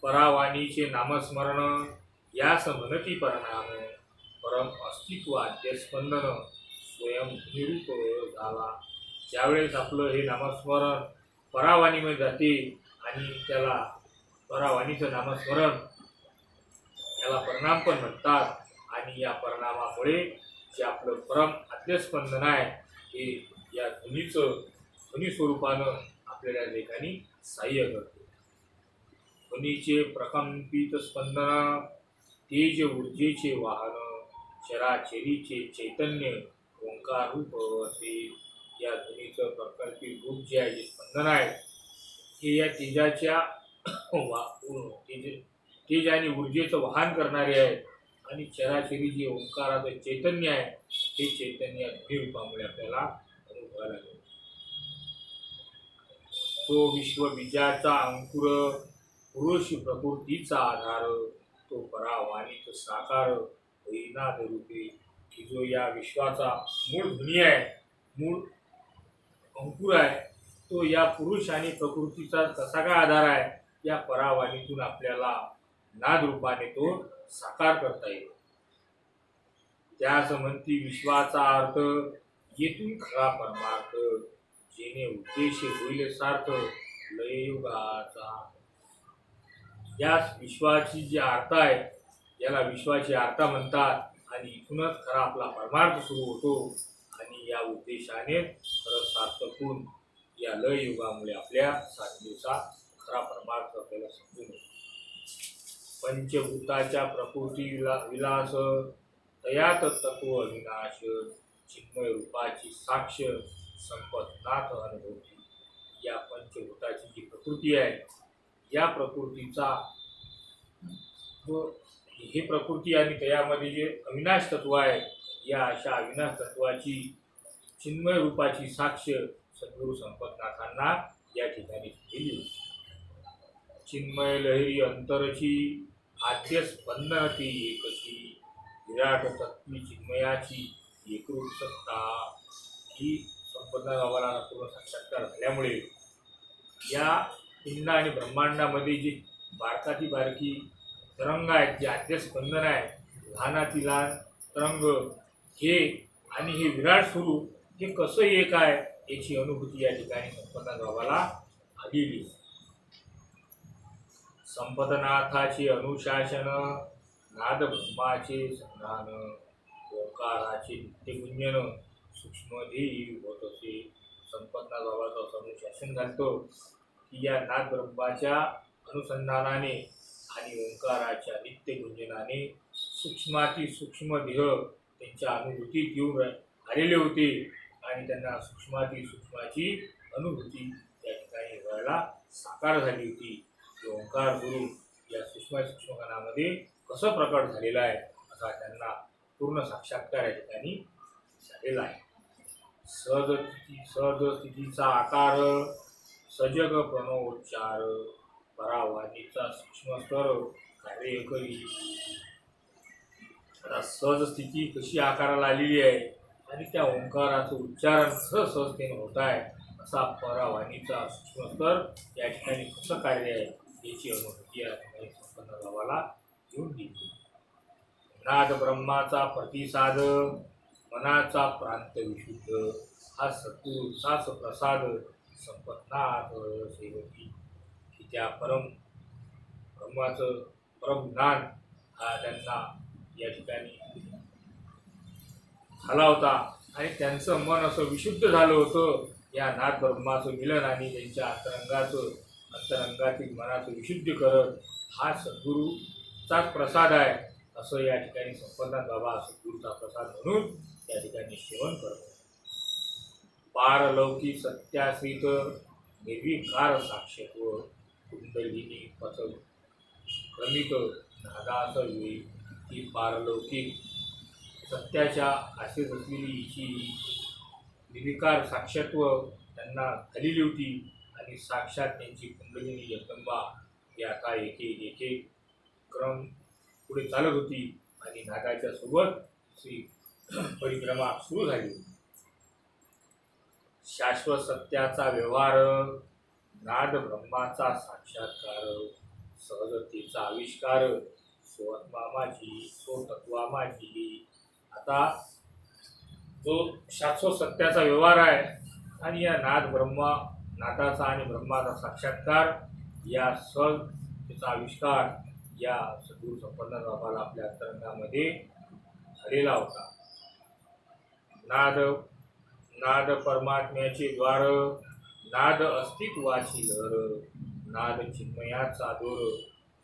परावाणीचे नामस्मरण यास म्हणती परिणाम परम अस्तित्व आद्यस्पंदन स्वयं निरूप झाला. ज्यावेळेस आपलं हे नामस्मरण परावाणीमध्ये जाते आणि त्याला परावाणीचं नामस्मरण याला परिणाम पण म्हणतात आणि या परिणामामुळे जे आपलं परम आद्यस्पंदन आहे हे या ध्वनी स्वरूपानं आपल्याला लेखानी सहाय्य करते. ध्वनीचे प्रकंपित स्पंदन तेज ऊर्जेचे वाहन चराचरीचे चैतन्य ओंकार रूप असे. या ध्वनीचं प्रकल्पित रूप जे आहे जे स्पंदन आहे हे या तेजाच्या तेज आणि ऊर्जेचं वाहन करणारे आहे आणि चराचरी जे ओंकाराचं चैतन्य आहे हे चैतन्य ध्वनी रूपामुळे आपल्याला अनुभवायला लागेल. तो विश्वबीजाचा अंकुर पुरुष प्रकृतीचा आधार तो परावाणीत साकार होईनाद रूपे. की जो या विश्वाचा मूळ ध्वनी आहे मूळ अंकुर आहे तो या पुरुष आणि प्रकृतीचा कसा काय आधार आहे या परावाणीतून आपल्याला नाद रूपाने तो साकार करता येईल. त्यास म्हणती विश्वाचा अर्थ येथून खरा परमार्थ जेणे उद्देश होईल सार्थ लययुगाचा. या विश्वाची जी आर्ता आहे याला विश्वाची आर्ता म्हणतात आणि इथूनच खरा आपला परमार्थ सुरू होतो आणि या उद्देशाने खरं सार्थक होऊन या लय युगामुळे आपल्या साधनेचा खरा परमार्थ आपल्याला समजून येतो. पंचभूताच्या प्रकृती विलास तयात तत्व अविनाश चिन्मय रूपाची साक्ष संपतनाथ अनुभवती. या पंचभूताची जी प्रकृती आहे या प्रकृतीचा हे प्रकृती आणि त्यामध्ये जे अविनाश तत्व आहे या अशा अविनाश तत्वाची चिन्मय रूपाची साक्ष सद्गुरू संपतनाथांना या ठिकाणी केली होती. चिन्मय लहरी अंतरची आद्य स्पंदन ती एकशी विराट तत्वी चिन्मयाची एकरूप सत्ता ही संपदा गावाला पूर्ण साक्षात्कार झाल्यामुळे या पिंड आणि ब्रह्मांडामध्ये जी बारकाती बारकी तरंग आहेत जे आद्य स्पंदन आहे लहानाती लहान तरंग हे आणि हे विराट स्वरूप हे कसं एक आहे याची अनुभूती या ठिकाणी संपतनाथ बाबाला आलेली. संपतनाथाचे अनुशासन, नाद ब्रह्माचे संधान, ओंकाराचे नित्यगुंजन सूक्ष्मधी होत असे. संपतनाथ बाबाचं असं अनुशासन झालं की या नाद ब्रह्माच्या अनुसंधानाने आणि ओंकाराच्या नित्यगुंजनाने सूक्ष्माती सूक्ष्म देह त्यांच्या अनुभूतीत येऊन आलेले होते आणि त्यांना सूक्ष्माती सूक्ष्माची अनुभूती या ठिकाणी व्हायला साकार झाली होती. की ओंकार गुरु या सूक्ष्मकणामध्ये कसं प्रकट झालेला आहे असा त्यांना पूर्ण साक्षात्कार या ठिकाणी झालेला आहे. सहज स्थितीचा आकार, सजग प्रणवोच्चार, परावाणीचा सूक्ष्म स्तर कार्य करी. आता सहज स्थिती कशी आकाराला आलेली आहे आणि त्या ओंकाराचं उच्चारण कसं सहजतेने होत आहे असा परावाणीचा सूक्ष्म स्तर या ठिकाणी कसं कार्य आहे याची अनुभूती या ठिकाणी संपन्न बाबाला घेऊन दिली. नाद ब्रह्माचा प्रतिसाद, मनाचा प्रांत विशुद्ध, हा सद्गुरूचाच प्रसाद संपतनाथ सेवकी. की त्या ब्रह्माचं परमज्ञान हा त्यांना या ठिकाणी झाला होता आणि त्यांचं मन असं विशुद्ध झालं होतं. या नाद ब्रह्माचं मिलन आणि त्यांच्या अंतरंगातील मनाचं विशुद्धीकरण हा सद्गुरूचाच प्रसाद आहे असं या ठिकाणी संपतनाथ बाबा सद्गुरूचा प्रसाद म्हणून या ठिकाणी सेवन करतो. पारलौकिक सत्याश्रित निर्विकार साक्षत्व, कुंडलिनी पथ क्रमित नादास वेळी. ही पारलौकिक सत्याच्या आश्रित असलेली हिची निर्विकार साक्षत्व त्यांना झालेली होती आणि साक्षात त्यांची कुंडलिनी जगदंबा ही आता एक क्रम पुढे चालत होती आणि नादाच्या सोबत श्री परिक्रमा सुरू झाली. शाश्वत सत्याचा व्यवहार, नाद ब्रह्माचा साक्षात्कार, सहजतेचा आविष्कार, स्वआत्मा माझी स्वतत्वा माझी. आता जो शाश्वत सत्याचा व्यवहार आहे आणि या नादाचा आणि ब्रह्माचा साक्षात्कार या सहजतेचा आविष्कार या सद्गुरू संपन्न बाबाला आपल्या अंतरंगामध्ये झालेला होता. नाद परमात्म्याचे द्वार, नाद अस्तित्वाची लहर, नाद चिन्मयाचा दोर,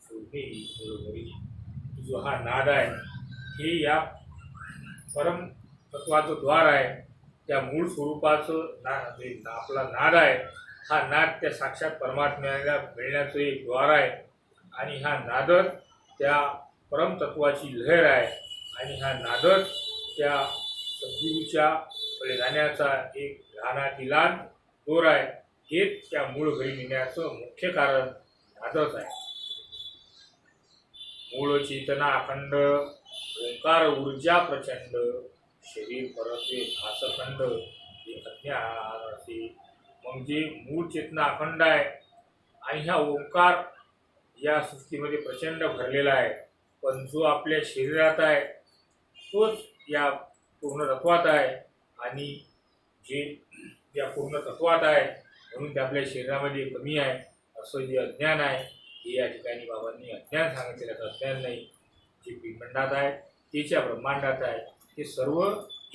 शोधे बरोबरी. जो हा नाद आहे हे या परम तत्वाचं द्वार आहे. त्या मूळ स्वरूपाचं आपला नाद आहे. हा नाद त्या साक्षात परमात्म्याला मिळण्याचं एक द्वार आहे आणि हा नादच त्या परमतत्वाची लहर आहे आणि हा नादच त्या सद्गुरूच्या कडे जाण्याचा एक लहानातिलहान दोर आहे. हेच त्या मूळ घरी नेण्याचं मुख्य कारण नादच आहे. मूळ चेतना अखंड, ओंकार ऊर्जा प्रचंड, शरीर परत्वे भासखंड, हे अज्ञान असे. म्हणजे मूळ चेतना अखंड आहे आणि हा ओंकार या सृष्टीमध्ये प्रचंड भरलेला आहे. पण जो आपल्या शरीरात आहे तोच या पूर्ण तत्वात आहे आणि जे या पूर्ण तत्वात आहे म्हणून ते आपल्या शरीरामध्ये कमी आहे असं जे अज्ञान आहे हे या ठिकाणी बाबांनी अज्ञान सांगितलेलं. अज्ञान नाही, जे ब्रह्मांडात आहे तेच्या ब्रह्मांडात आहे ते सर्व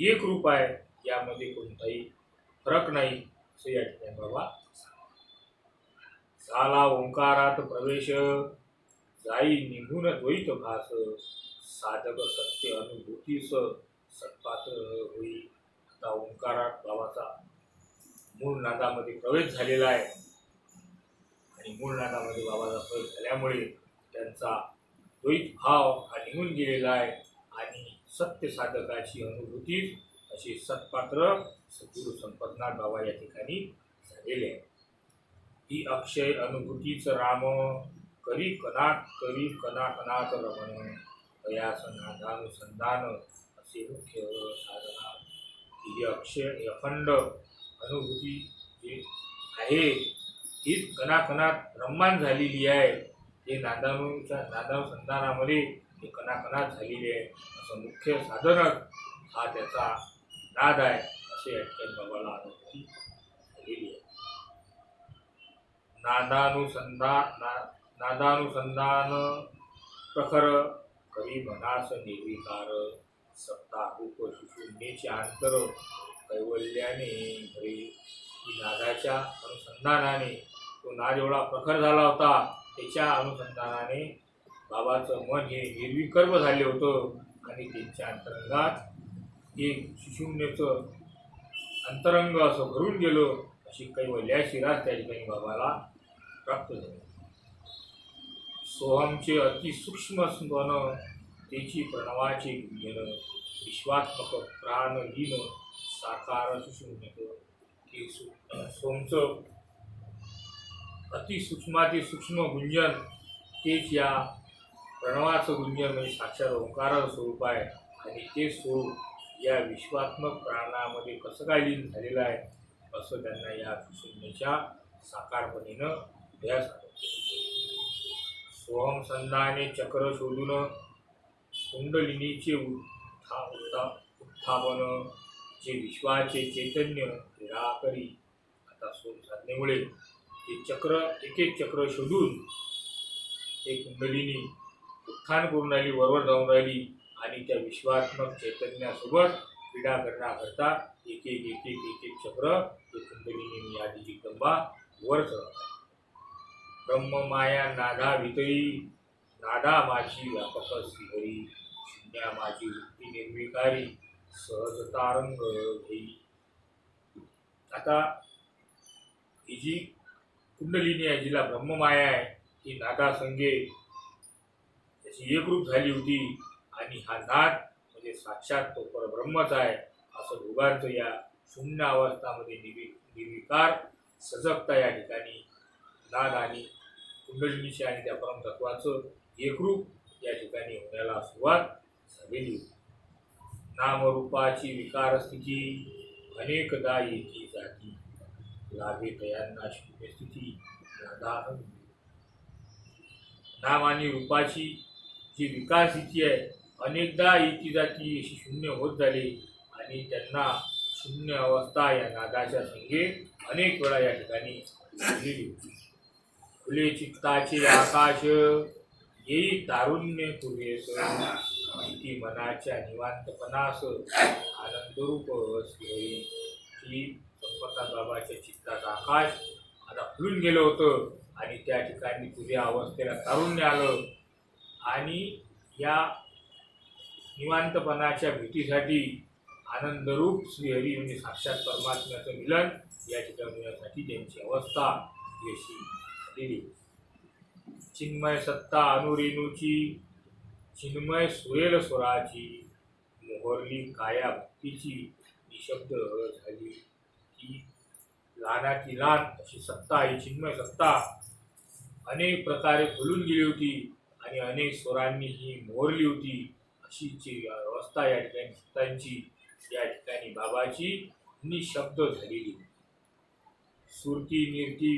एक रूप आहे, यामध्ये कोणताही फरक नाही असं या ठिकाणी बाबा. झाला ओंकारात प्रवेश, जाई निघून द्वैत भास, साधक सत्य अनुभूतीस सत्पात्र होई. आता ओंकारात बाबाचा मूळ नादामध्ये प्रवेश झालेला आहे आणि मूळ नादामध्ये बाबाचा प्रवेश झाल्यामुळे त्यांचा द्वैत भाव हा निघून गेलेला आहे आणि सत्य साधकाची अनुभूती अशी सत्पात्र सद्गुरू संपतनाथ बाबा या ठिकाणी झालेले आहे. ही अक्षय अनुभूतीच राम, करी कणाकणात रमण, प्रयास नादानुसंधान असे मुख्य साधना. ही अक्षय अखंड अनुभूती जी आहे हीच कणाकणात रममाण झालेली आहे. हे नादानुसंधानामध्ये हे कणाकणात झालेली आहे. असं मुख्य साधनच हा त्याचा नाद आहे असे या ठिकाणी बाबाला अनुभूती नादानुसंधान प्रखर करी मनास निर्विकार सत्ता रूप शून्येचे अंतर कैवल्याने भरे. की नादाच्या अनुसंधानाने तो नाद एवढा प्रखर झाला होता, त्याच्या अनुसंधानाने बाबाचं मन हे निर्विकल्प झाले होतं आणि त्यांच्या अंतरंगात एक सुशून्यचं अंतरंग असं भरून गेलं. अशी कैवल्याची रास त्या ठिकाणी बाबाला प्राप्त झाली. सोहमचे अतिसूक्ष्म स्मरण त्याची प्रणवाचे गुंजन विश्वात्मक प्राणलीन साकार सुशून्यत. सोमचं अतिसूक्ष्मातिसूक्ष्म गुंजन तेच या प्रणवाचं गुंजन म्हणजे साक्षात ओंकाराचं स्वरूप आहे. आणि ते स्वरूप या विश्वात्मक प्राणामध्ये कसं काय लीन झालेलं आहे असं त्यांना या शून्याच्या साकारपणीनं अभ्यास आला. सोहम संधाने चक्र शोधून कुंडलिनीचे उत्थापन जे विश्वाचे चैतन्य निराकरी. आता सोम साधनेमुळे ते चक्र एक एक चक्र शोधून ते कुंडलिनी उत्थान करून राहिली, वरवर जाऊन राहिली आणि त्या विश्वात्मक चैतन्यासोबत क्रीडा करण्याकरता एक एक एक एक एक एक चक्र ते कुंडलिनी आधी जगदंबा वर चढवतात. ब्रह्म माया नादा भितरी नादा माझी व्यापक श्रीहरी शून्या माझी वृत्ती निर्विकारी सहजतारंग घेई. आता ही जी कुंडलिनी आहे, जिला ब्रह्ममाया आहे, ही नादासंगे त्याची एकरूप झाली होती आणि हा नाद म्हणजे साक्षात तो परब्रह्मच आहे असं दोघांचं या शून्य अवस्थामध्ये निर्विकार सजगता या ठिकाणी नाद आणि कुंडलिनीचे आणि त्या परमतत्वाचं एकरूप या ठिकाणी होण्याला सुरुवात झालेली होती. नामरूपाची विकार स्थिती अनेकदा येती जाती लाभे तयांना शून्य स्थिती नादाहं. नाम आणि रूपाची जी विकार स्थिती आहे अनेकदा येती जाती अशी शून्य होत झाली आणि त्यांना शून्य अवस्था या नादाच्या संगे अनेक वेळा या ठिकाणी झालेली होती. खुले चित्ताचे आकाश येई तारुण्य तुरेस माहिती मनाच्या निवांतपणास आनंदरूप श्री. की संपतनाथ बाबाच्या चित्ताचं आकाश आता खुलून गेलं होतं आणि त्या ठिकाणी तुझ्या अवस्थेला तारुण्य आलं आणि या निवांतपणाच्या भेटीसाठी आनंदरूप श्रीहरी म्हणजे साक्षात परमात्म्याचं मिलन या ठिकाणी होण्यासाठी त्यांची अवस्था अशी झालेली. चिन्मय सत्ता अनुरेणूची चिन्मय सुरेल स्वराची मोहरली काया भक्तीची निशब्द झाली. की लहानाची लहान अशी सत्ता ही चिन्मय सत्ता अनेक प्रकारे खुलून गेली होती आणि अनेक स्वरांनी ही मोहरली होती. अशी जी अवस्था या ठिकाणी सत्तांची या ठिकाणी बाबाची निशब्द झालेली. सुरती निर्ती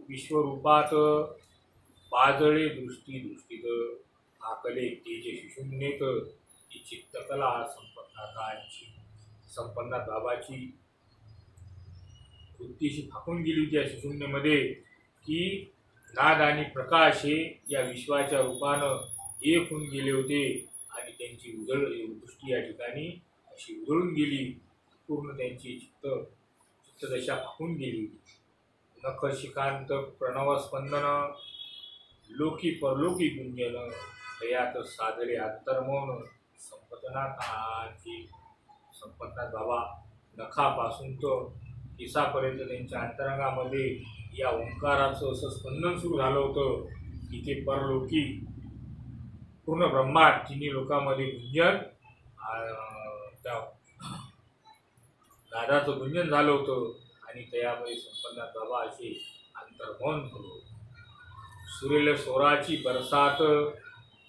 विश्वरूपात पाजळे दृष्टी दृष्टीत आकले तेज शून्येत. ही चित्तकला संपन्नाथ बाबाची वृत्तीशी फाकून गेली होती या शून्यमध्ये. की नाद आणि प्रकाश हे या विश्वाच्या रूपानं एक होऊन गेले होते आणि त्यांची दृष्टी या ठिकाणी अशी उजळून गेली. पूर्ण त्यांची चित्तदशा फाकून गेली. नख शिकांत प्रणवस्पंदन लोकी परलोकी गुंजन तयात सादरे अंतर्मौन संपतनाथांची. संपतनाथ बाबा नखापासून तर केसापर्यंत त्यांच्या अंतरंगामध्ये या ओंकाराचं असं स्पंदन सुरू झालं होतं की ते परलोकी पूर्ण ब्रह्मांड तिन्ही लोकांमध्ये गुंजन त्या नादाचं गुंजन झालं होतं आणि त्यामध्ये संपन्नाथ बाबा असे अंतर्मौन झालं. सुरेल स्वराची बरसात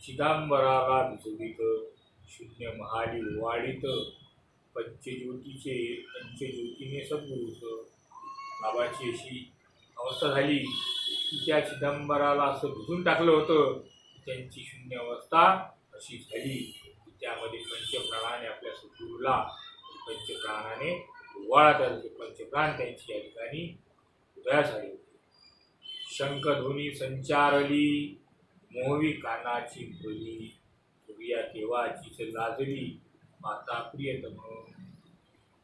चिदांबराला भिजवीत शून्य महाली वाढीत पंचज्योतीने सद्गुरूच. बाबाची अशी अवस्था झाली की त्या चिदंबराला असं भिजून टाकलं होतं. त्यांची शून्य अवस्था अशी झाली की त्यामध्ये पंचप्राणाने आपल्या सद्गुरूला पंचप्राणाने ओवाळत आले. पंचप्राण त्यांची या ठिकाणी उदयास आले होते. शंखध्वनी संचारली, मोहवी कानाची मुरली, सूर्या केव्हाचीच लाजली, माता प्रियतम.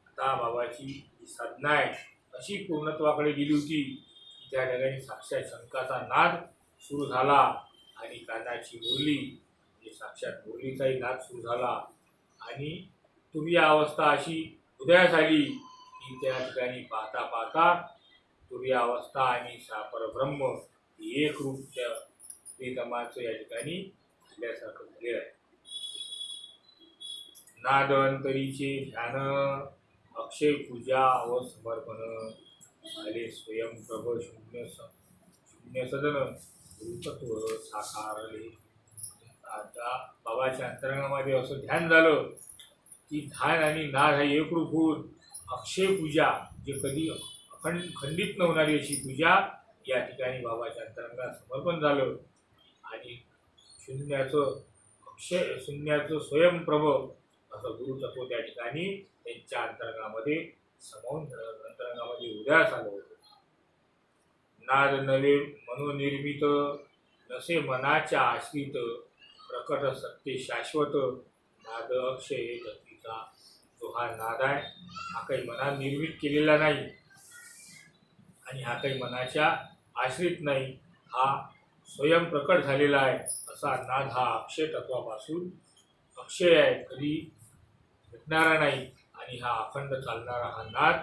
आता बाबाची जी साधना आहे अशी पूर्णत्वाकडे गेली होती की त्या ठिकाणी साक्षात शंखाचा नाद सुरू झाला आणि कानाची मुरली म्हणजे साक्षात मुरलीचाही नाद सुरू झाला आणि तुरी अवस्था अशी उदयास आली की त्या ठिकाणी पाहता पाहता तुरी अवस्था आणि परब्रह्म एक रूप त्या प्रियतमाचं या ठिकाणी झाल्यासारखं झालेलं आहे. नाद अंतरीचे ध्यान, अक्षय पूजा व समर्पण, झाले स्वयंप्रभ शून्य सदन, रूपत्व साकारले. आता बाबाच्या अंतरंगामध्ये असं ध्यान झालं की ध्यान आणि नाद हा एकरूप होऊन अक्षय पूजा जे कधी खंडित न होणारी अशी पूजा या ठिकाणी बाबाच्या अंतरंगात समर्पण झालं आणि शून्याचं स्वयंप्रभ असं गुरुतत्व त्या ठिकाणी त्यांच्या अंतरंगामध्ये समावून अंतरंगामध्ये उदयास आलं होतं. नाद नवे मनोनिर्मित, नसे मनाच्या आश्रित, प्रकट सत्य शाश्वत, नाद अक्षय गतीचा. जो हा नाद आहे हा काही मनात निर्मित केलेला नाही आणि हा काही मनाच्या आश्रित नाही, हा स्वयंप्रकट झालेला आहे. असा नाद हा अक्षय तत्वापासून अक्षय आहे, कधी भेटणारा नाही आणि हा अखंड चालणारा हा नाद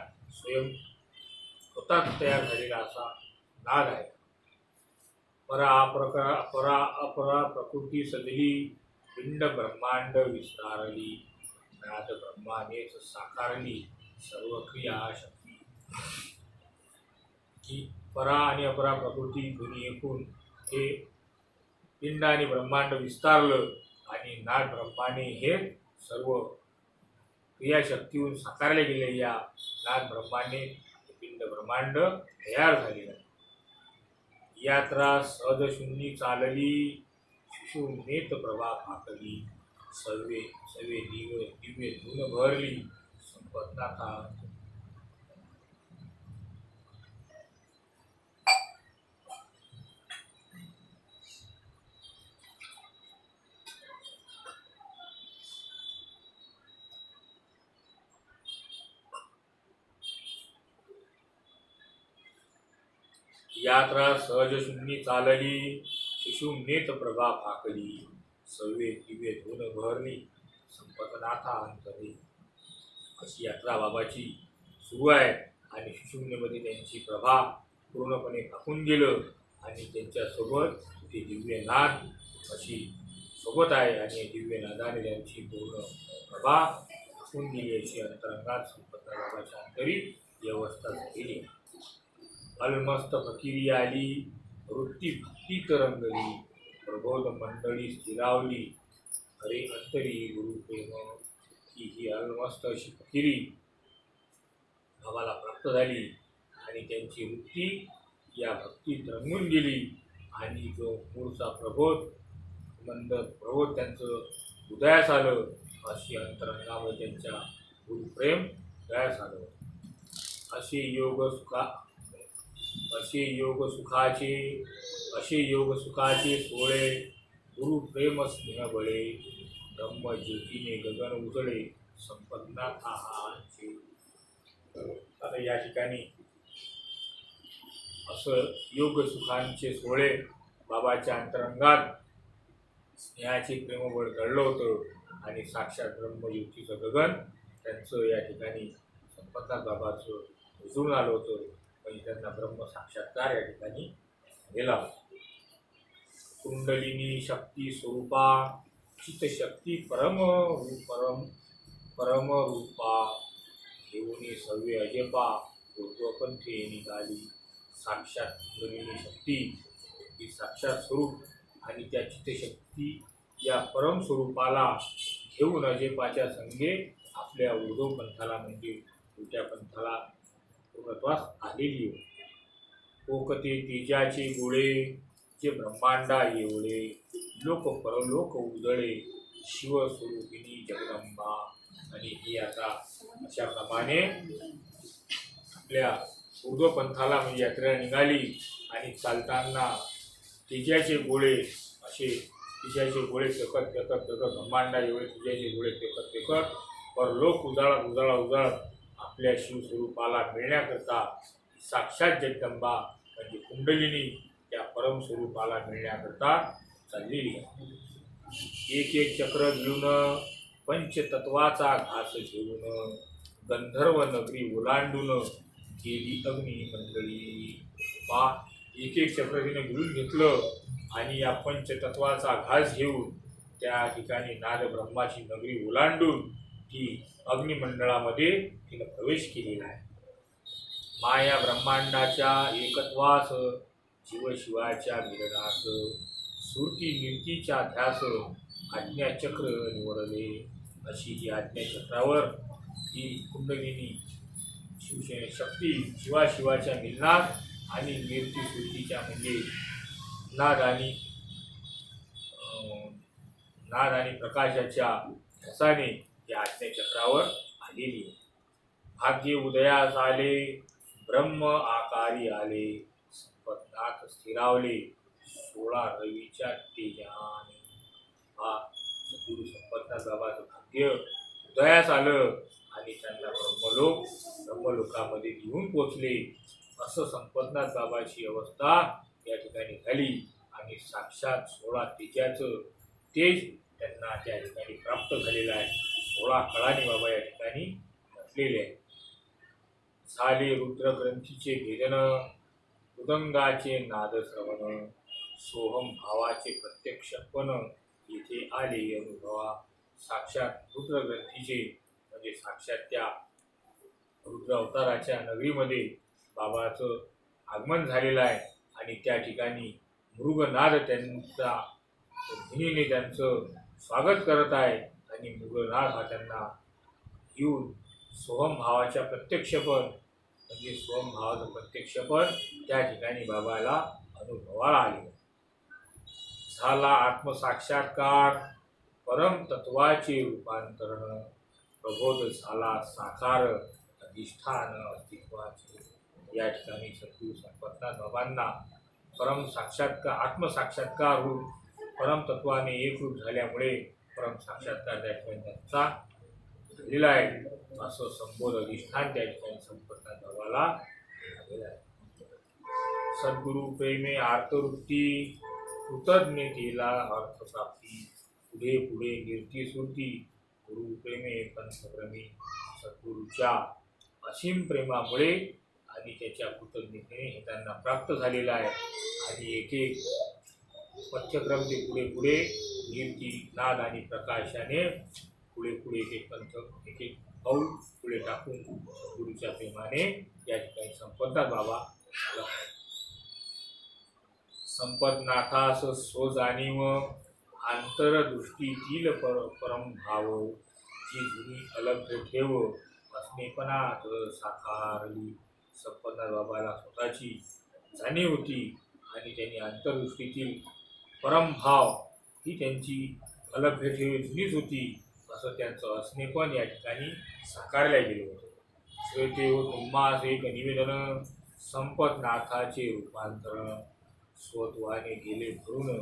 स्वतःच तयार झालेला असा नाद आहे. परा अपरा प्रकृती सदली, पिंड ब्रह्मांड विस्तारली, नाद ब्रह्मानेच साकारली, सर्व क्रिया शक्ती. की परा आणि अपरा प्रकृती दोन्ही एकूण हे पिंड आणि ब्रह्मांड विस्तारलं आणि नाद ब्रह्माने हे सर्व क्रियाशक्तीहून साकारले गेले. या नाद ब्रह्माने पिंड ब्रह्मांड तयार झालेलं आहे. यात्रा सहज शून्य चालली, शिशुनेत प्रभा फाकली, सवे सवे दिव्य धुन भरली, संपतनाथा. यात्रा सहज शून्य चालली, शिशुनेत प्रभा फाकली, सवे दिव्य धुन भरली, संपतनाथा अंतरी. अशी यात्रा बाबाची सुरू आहे आणि शिशुन्यमध्ये त्यांची प्रभा पूर्णपणे फाकून गेलं आणि त्यांच्यासोबत ते दिव्य नाद अशी सोबत आहे आणि दिव्य नादाने त्यांची पूर्ण प्रभा फाकून गेली. अशी अंतरंगात संपतनाथ बाबाच्या अंतरी व्यवस्था झालेली. अलमस्त फकिरी आली, वृत्ती भक्ती तरंगली, प्रबोध मंडळी स्थिरावली, हरे अंतरी गुरुप्रेम. ही अलमस्त अशी फकिरी बाबाला प्राप्त झाली आणि त्यांची वृत्ती या भक्तीत रंगून गेली आणि जो मूळचा प्रबोध त्यांचं उदयास आलं. अशी अंतरंगामध्ये त्यांच्या गुरुप्रेम उदयास आलं. असे योग सुखाचे सोळे, गुरुप्रेम स्नेह बळे, ब्रह्म ज्योतीने गगन उजळे, संपन्नाथाचे. आता या ठिकाणी असं योग सुखांचे सोहळे बाबाच्या अंतरंगात स्नेहाचे प्रेमबळ दडलं होतं आणि साक्षात ब्रह्मज्योतीचं गगन त्यांचं या ठिकाणी संपन्नाथ बाबाचं उजळून आलं होतं. म्हणजे त्यांना ब्रह्म साक्षात्कार या ठिकाणी झालेला होता. कुंडलिनी शक्ती स्वरूपा, चितशक्ती परम रूपा, घेऊन सव्य अजपा, ऊर्ध्वपंथी निघाली. साक्षात कुंडलिनी शक्ती ही साक्षात स्वरूप आणि त्या चितशक्ती या परम स्वरूपाला घेऊन अजपाच्या संगे आपल्या ऊर्ध्वपंथाला म्हणजे उलट्या पंथाला पूर्णत्वास आलेली होती. ओकते तेजाचे गोळे, जे ब्रह्मांडा एवढे, लोक परलोक उजळे, शिवस्वरूपिणी जगदंबा. आणि ही आता अशाप्रमाणे आपल्या ऊर्ध्वपंथाला म्हणजे यात्रेला निघाली आणि चालताना तेजाचे गोळे असे तेजाचे गोळे फेकत फेकत फेकत ब्रह्मांडा एवढे तेजाचे गोळे फेकत फेकत परलोक उजाळत उजाळत उजाळत आपल्या शिवस्वरूपाला मिळण्याकरता साक्षात जगदंबा म्हणजे कुंडलिनी त्या परमस्वरूपाला मिळण्याकरता चाललेली आहे. एक एक चक्र घेऊन पंचतत्वाचा घास घेऊन गंधर्व नगरी ओलांडून गेली अग्नी मंडळी. पा एक एक चक्र तिनं घेऊन घेतलं आणि या पंचतत्वाचा घास घेऊन त्या ठिकाणी नाद ब्रह्माची नगरी ओलांडून ती अग्निमंडळामध्ये तिनं प्रवेश केलेला आहे. माया ब्रह्मांडाच्या एकत्वास शिवशिवाच्या मिलनास सुरती निर्तीच्या ध्यास आज्ञाचक्र निवडले. अशी ही आज्ञाचक्रावर ही कुंडलिनी शिवसेने शक्ती शिवाशिवाच्या मिलनात आणि निर्ती सुरतीच्या म्हणजे नाद आणि प्रकाशाच्या ध्यासाने या आज्ञाचक्रावर आलेली आहे. भाग्य उदयास आले ब्रह्म आकारी आले संपतनाथ स्थिरावले 16 रवीच्या तेजाने. हा सद्गुरू संपतनाथ बाबाचं भाग्य उदयास आलं आणि त्यांना ब्रह्मलोकामध्ये घेऊन पोचले. असं संपतनाथ बाबाची अवस्था या ठिकाणी झाली आणि साक्षात 16 तेजाचं तेज त्यांना त्या ठिकाणी प्राप्त झालेलं आहे. 16 कळाने बाबा या ठिकाणी म्हटलेले आहे. झाले रुद्रग्रंथीचे भेदन मृदंगाचे नाद श्रवण सोहम भावाचे प्रत्यक्षपण येथे आले अनुभवा. साक्षात रुद्रग्रंथीचे म्हणजे साक्षात त्या रुद्र अवताराच्या नगरीमध्ये बाबाचं आगमन झालेलं आहे आणि त्या ठिकाणी मृगनाद त्यांचा ध्वनीने त्यांचं स्वागत करत आहे आणि मृगनाद हा त्यांना येऊन सोहम भावाच्या प्रत्यक्षपण म्हणजे सोहम भावाचं प्रत्यक्षपण त्या ठिकाणी बाबाला अनुभवाला आले. झाला आत्मसाक्षात्कार परम तत्वाचे रूपांतरण प्रबोध झाला साकार अधिष्ठान अस्तित्वाचे. या ठिकाणी सद्गुरू संपतनाथ बाबांना परम साक्षात्कार आत्मसाक्षात्कार होऊन परम तत्वाने एकरूप झाल्यामुळे परम साक्षात्कार त्या ठिकाणी त्यांचा झालेला आहे. असं संबोध अधिष्ठान त्या ठिकाणी संपतनाथ बाबाला झालेलं आहे. सद्गुरु प्रेमे आर्तवृत्ती कृतज्ञतेला अर्थप्राप्ती पुढे पुढे निर्ती सुरती गुरु प्रेमे पंथक्रमी. सद्गुरूच्या असीम प्रेमामुळे आणि त्याच्या कृतज्ञतेने हे त्यांना प्राप्त झालेलं आहे आणि एक एक पथ्यक्रम ते पुढे पुढे निर्ती नाद आणि प्रकाशाने पुढे पुढे एक एक पंथ एक एक पाऊल पुढे टाकून गुरुच्या प्रेमाने या ठिकाणी संपतनाथ बाबा. संपतनाथास स्व जाणीव आंतरदृष्टीतील परम भाव जी जुनी अलभ्य ठेव अस्नेपणात साकारली. संपतनाथ बाबाला स्वतःची जाणीव होती आणि त्यांनी अंतर्दृष्टीतील परमभाव ही त्यांची अलभ्य ठेव जुनीच होती असं त्यांचं असणेपण या ठिकाणी साकारल्या गेलं होतं. श्वेतेव तुम्हास एक निवेदन संपतनाथाचे रूपांतरण स्वत्वाने गेले भरून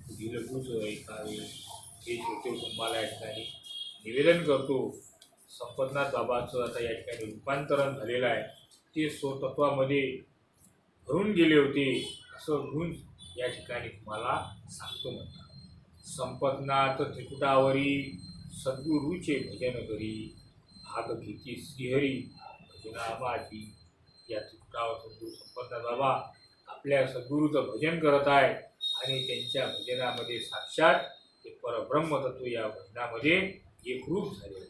दिलगुज ऐकावे. हे श्वेतेव तुम्हाला या ठिकाणी निवेदन करतो. संपतनाथ बाबाचं आता या ठिकाणी रूपांतरण झालेलं आहे. ते स्वतत्वामध्ये भरून गेले होते असं गुण या ठिकाणी तुम्हाला सांगतो म्हणतात. संपतनाथ त्रिकुटावरी सद्गुरूचे भजन करी भाग घेती श्रीहरी भजना माझी. या त्रिकुटावर सद्गुरू संपतनाथ बाबा आपल्या सद्गुरूचं भजन करत आहे आणि त्यांच्या भजनामध्ये साक्षात ते परब्रह्म तत्व या भजनामध्ये एकरूप झाले.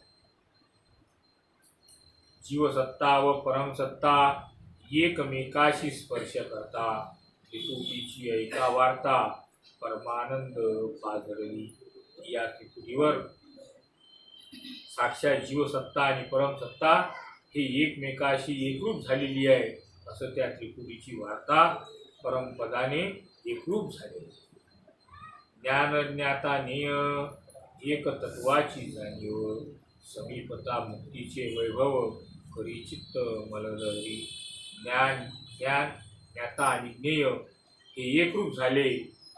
जीवसत्ता व परमसत्ता एकमेकाशी स्पर्श करता त्रिकुटीची ऐका वार्ता परमानंद पाझरली. या त्रिकुटीवर साक्षात जीवसत्ता आणि परमसत्ता हे एकमेकाशी एकरूप झालेली आहे असं त्या त्रिकुटीची वार्ता परमपदाने एकरूप झाली. ज्ञानज्ञाता नेय एक तत्वाची जाणीव समीपता मुक्तीचे वैभव करी चित्त मलदरी. ज्ञाता आणि ज्ञेय हे एकरूप झाले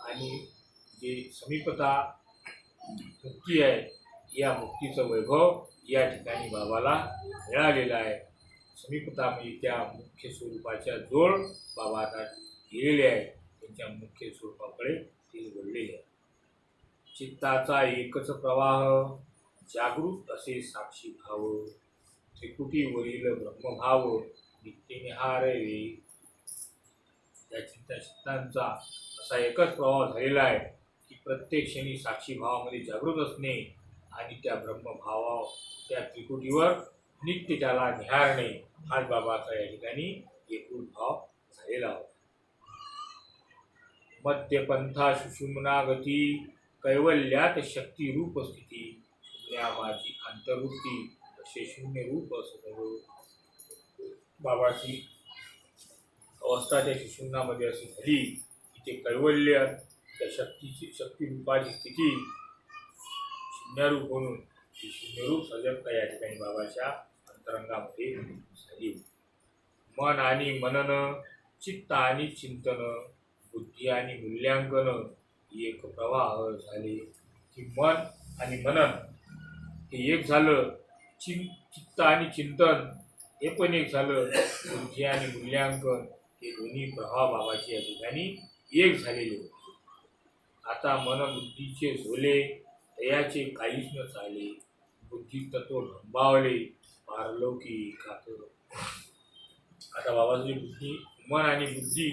आणि जे समीपता मुक्ती आहे या मुक्तीचं वैभव या ठिकाणी बाबाला मिळालेलं आहे. समीपता म्हणजे त्या मुख्य स्वरूपाच्या जोड बाबा आता गेलेले आहे, त्यांच्या मुख्य स्वरूपाकडे ते वळलेले आहे. चित्ताचा एकच प्रवाह जागृत असे साक्षी भाव, त्रिकुटीवरील ब्रह्मभाव नित्यनिहार रे. या चित्तांचा असा एकच प्रवाह झालेला आहे की प्रत्येक क्षणी साक्षी भावामध्ये जागृत असणे आणि त्या ब्रह्मभावा त्या त्रिकुटीवर नित्य त्याला निहारणे हाच बाबाचा या ठिकाणी एकूण भाव झालेला होता. मध्यपंथा सुषुम्ना गती कैवल्यात शक्ती रूप स्थिती, शून्या माझी अंतर्वृत्ती असे शून्य रूप असं बाबाची अवस्था त्या सुषुम्नामध्ये अशी झाली की ते कैवल्य त्या शक्तिरूपाची स्थिती शून्यरूप म्हणून ती शून्यरूप सजगता या ठिकाणी बाबाच्या अंतरंगामध्ये झाली. मन आणि मनन, चित्त आणि चिंतन, बुद्धी आणि मूल्यांकन एक प्रवाह झाले की मन आणि मनन हे एक झालं, चित्त आणि चिंतन हे पण एक झालं, बुद्धी आणि मूल्यांकन हे दोन्ही प्रवाह बाबाचे या ठिकाणी एक झालेले होते. आता मनबुद्धीचे झोले तयाचे काहीच न चाले, बुद्धी तत्व भंबावले पारलौकिक खातं. आता बाबाची बुद्धी, मन आणि बुद्धी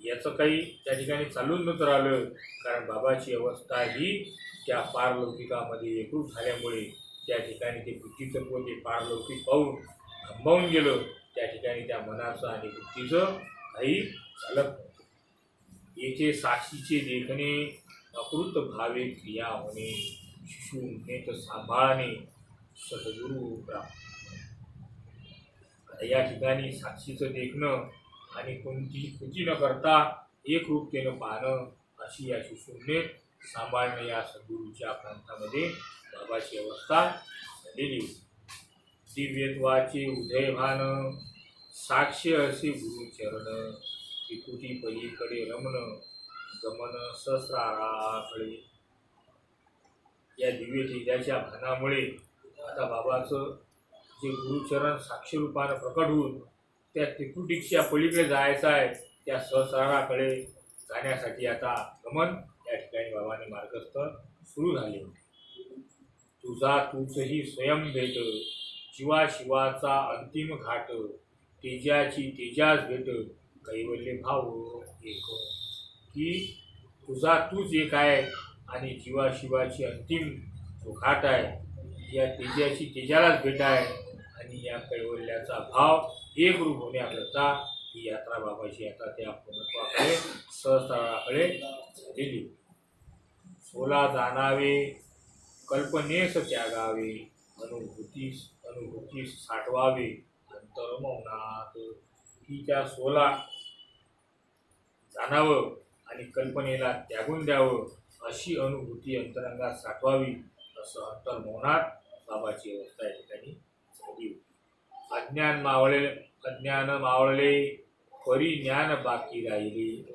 याचं काही त्या ठिकाणी चालून नव्हतं राहिलं, कारण बाबाची अवस्था ही त्या पारलौकिकामध्ये एकरूप झाल्यामुळे त्या ठिकाणी ते बुद्धितत्व ते पारलौकिक पाहून थांबवून गेलं. त्या ठिकाणी त्या मनाचं आणि बुद्धीचं काही चालत नव्हतं. येथे साक्षीचे देखणे अकृत भावे क्रिया होणे, शिशुनेत सांभाळणे सद्गुरू प्राप्त. या ठिकाणी साक्षीचं देखणं आणि कोणतीही कृती न करता एकरूपतेनं पाहणं अशी या शिशुने सांभाळणं या सद्गुरूच्या प्रांतामध्ये बाबाची अवस्था झालेली. दिव्यत्वाचे उदयभान साक्ष्य असे गुरुचरण, त्रिकुटी पलीकडे रमण गमन सहस्राराकडे. या दिव्य तेजाच्या भानामुळे आता बाबाचं जे गुरुचरण साक्षीरूपानं प्रकट होऊन त्या त्रिकुटीच्या पलीकडे जायचं आहे, त्या सहस्राराकडे जाण्यासाठी आता गमन या ठिकाणी बाबाने मार्गस्थ सुरू झाले होते. तुझा तूचही स्वयं भेट, जीवा शिवाचा अंतिम घाट, तेजाची तेजाच भेट कैवल्य भाव एक. की तुझा तूच एक आहे आणि जीवा शिवाची अंतिम जो घाट आहे या तेजाची तेजालाच भेट आहे आणि या कैवल्याचा भाव एकरूप होण्याकरता ही यात्रा बाबाची आता त्या पूर्णत्वाकडे सहस्राराकडे झालेली. सोला जाणावे कल्पनेस त्यागावे, अनुभूतीस साठवावे अंतर्मौनात. की त्या सोला जाणावं आणि कल्पनेला त्यागून द्यावं अशी अनुभूती अंतरंगात साठवावी असं अंतर्मौनात बाबाची अवस्था या ठिकाणी झाली. अज्ञान मावळले परिज्ञान बाकी राहिले,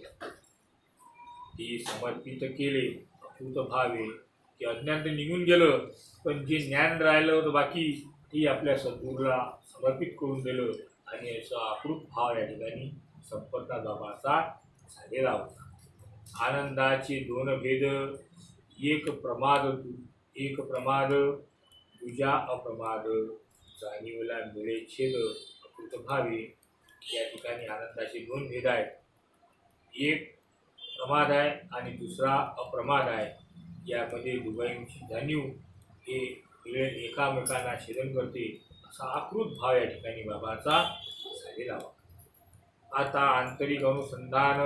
ती समर्पित केले अकृत भावे. की अज्ञान तर निघून गेलं, पण जे ज्ञान राहिलं होतं बाकी ती आपल्या सद्गुरूला समर्पित करून दिलं आणि याचा अकृत भाव या ठिकाणी संपर्कात बाबाचा झालेला होता. आनंदाचे दोन भेद, एक प्रमाद तुझ्या अप्रमाद, जाणीवला मिळे छेद अकृत भावे. या ठिकाणी आनंदाचे दोन भेद आहेत, एक प्रमाद आहे आणि दुसरा अप्रमाद आहे. यामध्ये दुबईची जाणीव हे एकामेकांना छेदन करते असा आकृत भाव या ठिकाणी बाबाचा झालेला होता. आता आंतरिक अनुसंधान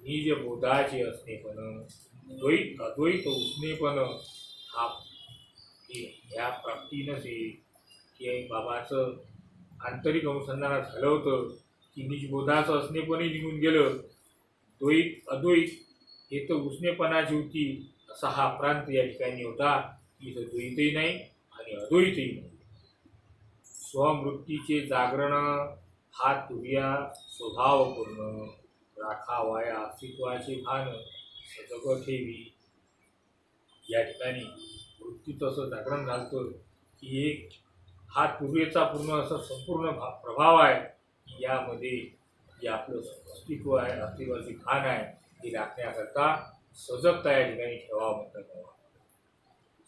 निज बोधाचे असणेपण, अद्वैत उसणेपण हा ह्या प्राप्तीनंच येईल. की बाबाचं आंतरिक अनुसंधानात झालं होतं की निजबोधाचं असणेपणही निघून गेलं, अद्वैत हे तर उसणेपणाची होती असा हा प्रांत या ठिकाणी होता. इथं द्वैतही नाही आणि अद्वैतही नाही. स्वमृत्यूचे जागरण हा तुर्या स्वभावपूर्ण राखावाया अस्तित्वाचे भान सजग ठेवी. या ठिकाणी वृत्तीचं असं जागरण झालं की एक हा तुर्येचा पूर्ण असं संपूर्ण प्रभाव आहे की यामध्ये जे आपलं अस्तित्व आहे, अस्तित्वाची भान आहे ती राखण्याकरता सजगता या ठिकाणी ठेवावं म्हणतात.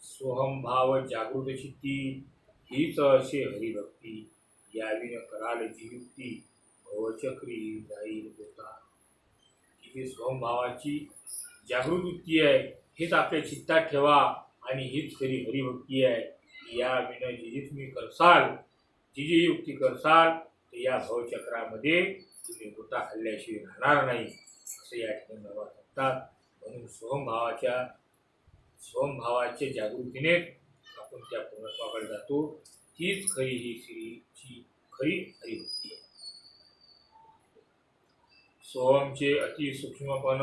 सोहमभाव जागृत चित्ती हीच असे हरिभक्ती, यावी न कराल जी युक्ती भवचक्री जाईल होता. की जी सोहमभावाची जागृत वृत्ती आहे हेच आपल्या चित्तात ठेवा आणि हीच खरी हरिभक्ती आहे. या विना जी जी तुम्ही करसाल, जी जी युक्ती करसाल तर या भवचक्रामध्ये तुम्ही गोटा खाल्ल्याशिवाय राहणार नाही असं या ठिकाणी बाबा सांगतात. म्हणून सोहमभावाच्या जागृतीने आपण त्या पूर्णत्वाकडे जातो. तीच खरी ही श्रीची खरी हरिभक्ती आहे. सोहमचे अतिसूक्ष्मपण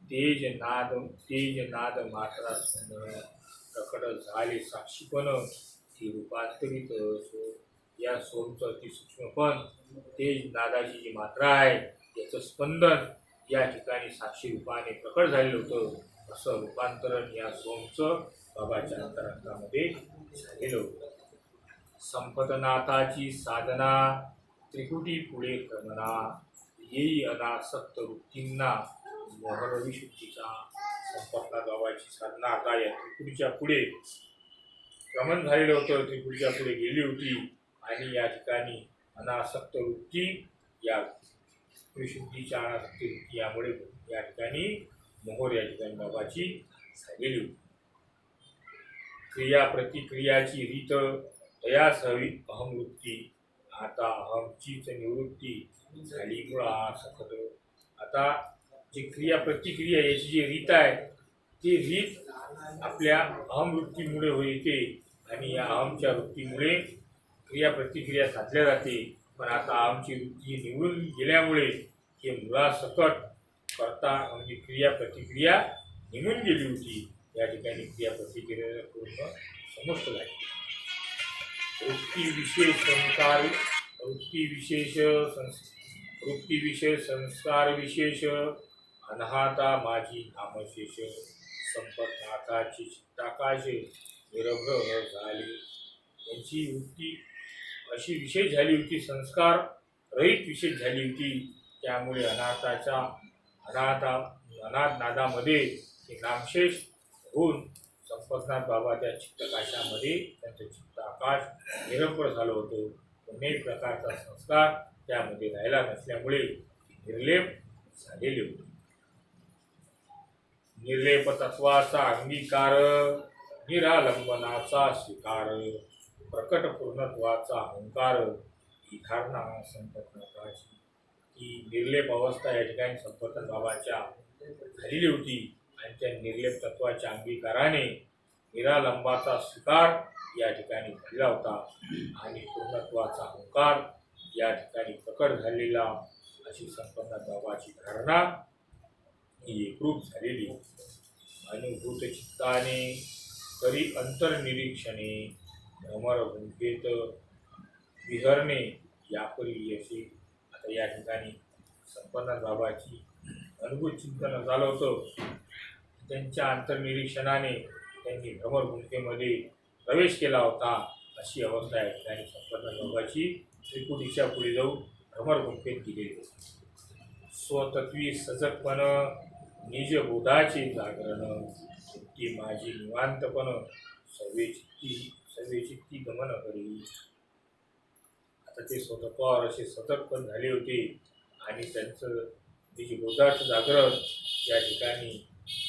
तेज नाद मात्रा प्रकट झाले साक्षीपण ती रूपांतरित असो. या सोमचं अतिसूक्ष्मपण तेज नादाची जी मात्रा आहे याचं स्पंदन या ठिकाणी साक्षी रूपाने प्रकट झालेलं होतं. असं रूपांतरण या सोमचं बाबाच्या अंतरांगामध्ये झालेलं होतं. संपतनाथाची साधना त्रिकुटी पुढे क्रमना येई अनासक्त वृत्तींना मोहर विशुद्धीचा. संपतनाथ बाबाची साधना आता या त्रिकुटीच्या पुढे क्रमण झालेलं होतं, त्रिकुटीच्या पुढे गेली होती आणि या ठिकाणी अनासक्त वृत्ती या विशुद्धीच्या अनासक्त वृत्ती यामुळे या ठिकाणी मोहर या ठिकाणी बाबाची झालेली होती. क्रिया प्रतिक्रियाची रीत तयास हवी अहमवृत्ती, आता अहमचीच निवृत्ती झाली मुळा सखत. आता जी क्रिया प्रतिक्रिया याची जी रीत आहे ती रीत आपल्या अहमवृत्तीमुळे होते आणि या अहमच्या वृत्तीमुळे क्रिया प्रतिक्रिया साधल्या जाते. पण आता अहमची वृत्ती निवडून गेल्यामुळे हे मुळासकट करता म्हणजे क्रिया प्रतिक्रिया निघून गेली होती. या ठिकाणी क्रिया प्रतिक्रिया पूर्ण समस्त झाली. वृत्तीविशेष संस्कार विशेष अनाहता माझी नामशेष. संपतनाथाची चित्ताकाश निरभ्र झाली. यांची वृत्ती अशी विशेष झाली होती, संस्कार रहित विशेष झाली होती. त्यामुळे अनाथ नादामध्ये ते नामशेष होऊन संपतनाथ बाबा त्या चित्तकाशामध्ये त्यांचं चित्ताकाश निरभ्र झालं होतं. कोणत्याही प्रकारचा संस्कार त्यामध्ये राहिला नसल्यामुळे निर्लेप झालेले होते. निर्लेप तत्वाचा अंगीकार, निरालंबनाचा स्वीकार, प्रकट पूर्णत्वाचा अहंकार ही धारणा संपतनाथाची. ही निर्लेप अवस्था या ठिकाणी संपतनाथ बाबाच्या झालेली होती आणि त्या निर्लेप तत्वाच्या अंगीकाराने निरालंबाचा स्वीकार या ठिकाणी झालेला होता आणि पूर्णत्वाचा अहंकार या ठिकाणी प्रकट झालेला अशी संपतनाथ बाबाची धारणा ही एकरूप झालेली. अनुभूत चित्ताने करी अंतर्निरीक्षणे भ्रमर गुंफेत विहरणे यापरी असे. आता या ठिकाणी संपतनाथ बाबाची अनुभूत चिंतन झालं होतं. त्यांच्या अंतर्निरीक्षणाने त्यांनी भ्रमर गुंफेमध्ये प्रवेश केला होता अशी अवस्था या ठिकाणी संपतनाथ बाबाची त्रिकुटीच्या पुढे जाऊन भ्रमर गुंफेत गेलेली होती. स्वतत्वी सजगपण निजबोधाचे जागरण ती माझी निवांतपण सर्वेचित्ती गमन करी. आता ते स्वतःवर असे सतत पण झाले होते आणि त्यांचं निजबोधाचं जागरण या ठिकाणी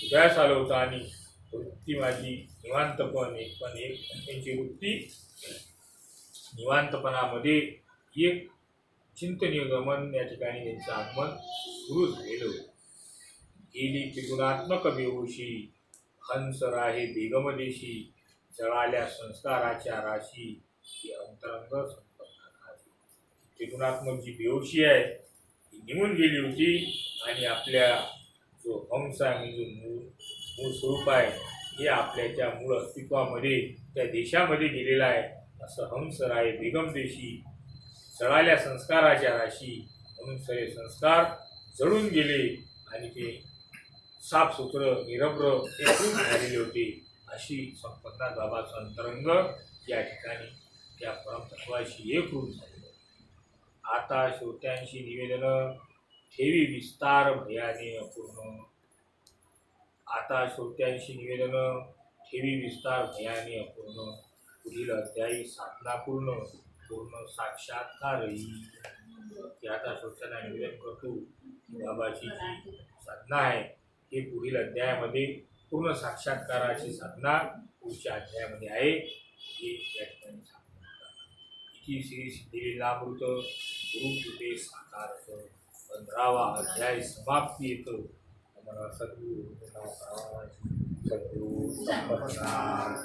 उदयास आलं होतं आणि वृत्ती माझी निवांतपण एक त्यांची वृत्ती निवांतपणामध्ये एक चिंतनीय गमन या ठिकाणी त्यांचं आगमन सुरू झालेलं होतं. गेली त्रिगुणात्मक बेहोशी हंस राहे बेगमदेशी, जळाल्या संस्काराच्या राशी ही अंतरंग संपतनाथाची. त्रिगुणात्मक जी बेहोशी आहे ती निघून गेली होती आणि आपल्या जो हंस आहे म्हणजे मूळ स्वरूप आहे हे आपल्या त्या मूळ अस्तित्वामध्ये त्या देशामध्ये गेलेला आहे. असं हंस राहे बेगम देशी जळाल्या संस्काराच्या राशी म्हणून सगळे संस्कार जळून गेले आणि ते साफसुथरं निरभ्र एकरूप झालेले होते. अशी संपतनाथ बाबाचं अंतरंग या ठिकाणी त्या परमतत्वाशी एकरूप झालेलं. आता श्रोत्यांशी निवेदन ठेवी विस्तार भयाने अपूर्ण. आता श्रोत्यांशी निवेदन ठेवी विस्तार भयाने अपूर्ण. पुढील अध्यायी साधना पूर्ण पूर्ण साक्षात्कारही. की आता श्रोत्यांना निवेदन करतो की बाबाची जी साधना आहे हे पुढील अध्यायामध्ये पूर्ण साक्षात्काराची साधना पुढच्या अध्यायामध्ये आहे हे या ठिकाणी सांगतात. इति श्री सिद्धिलीलामृत गुरुकृपे साकारच 15वा अध्याय समाप्ती येतो. आम्हाला सद्गुरू सद्गुरू संपन्नाथ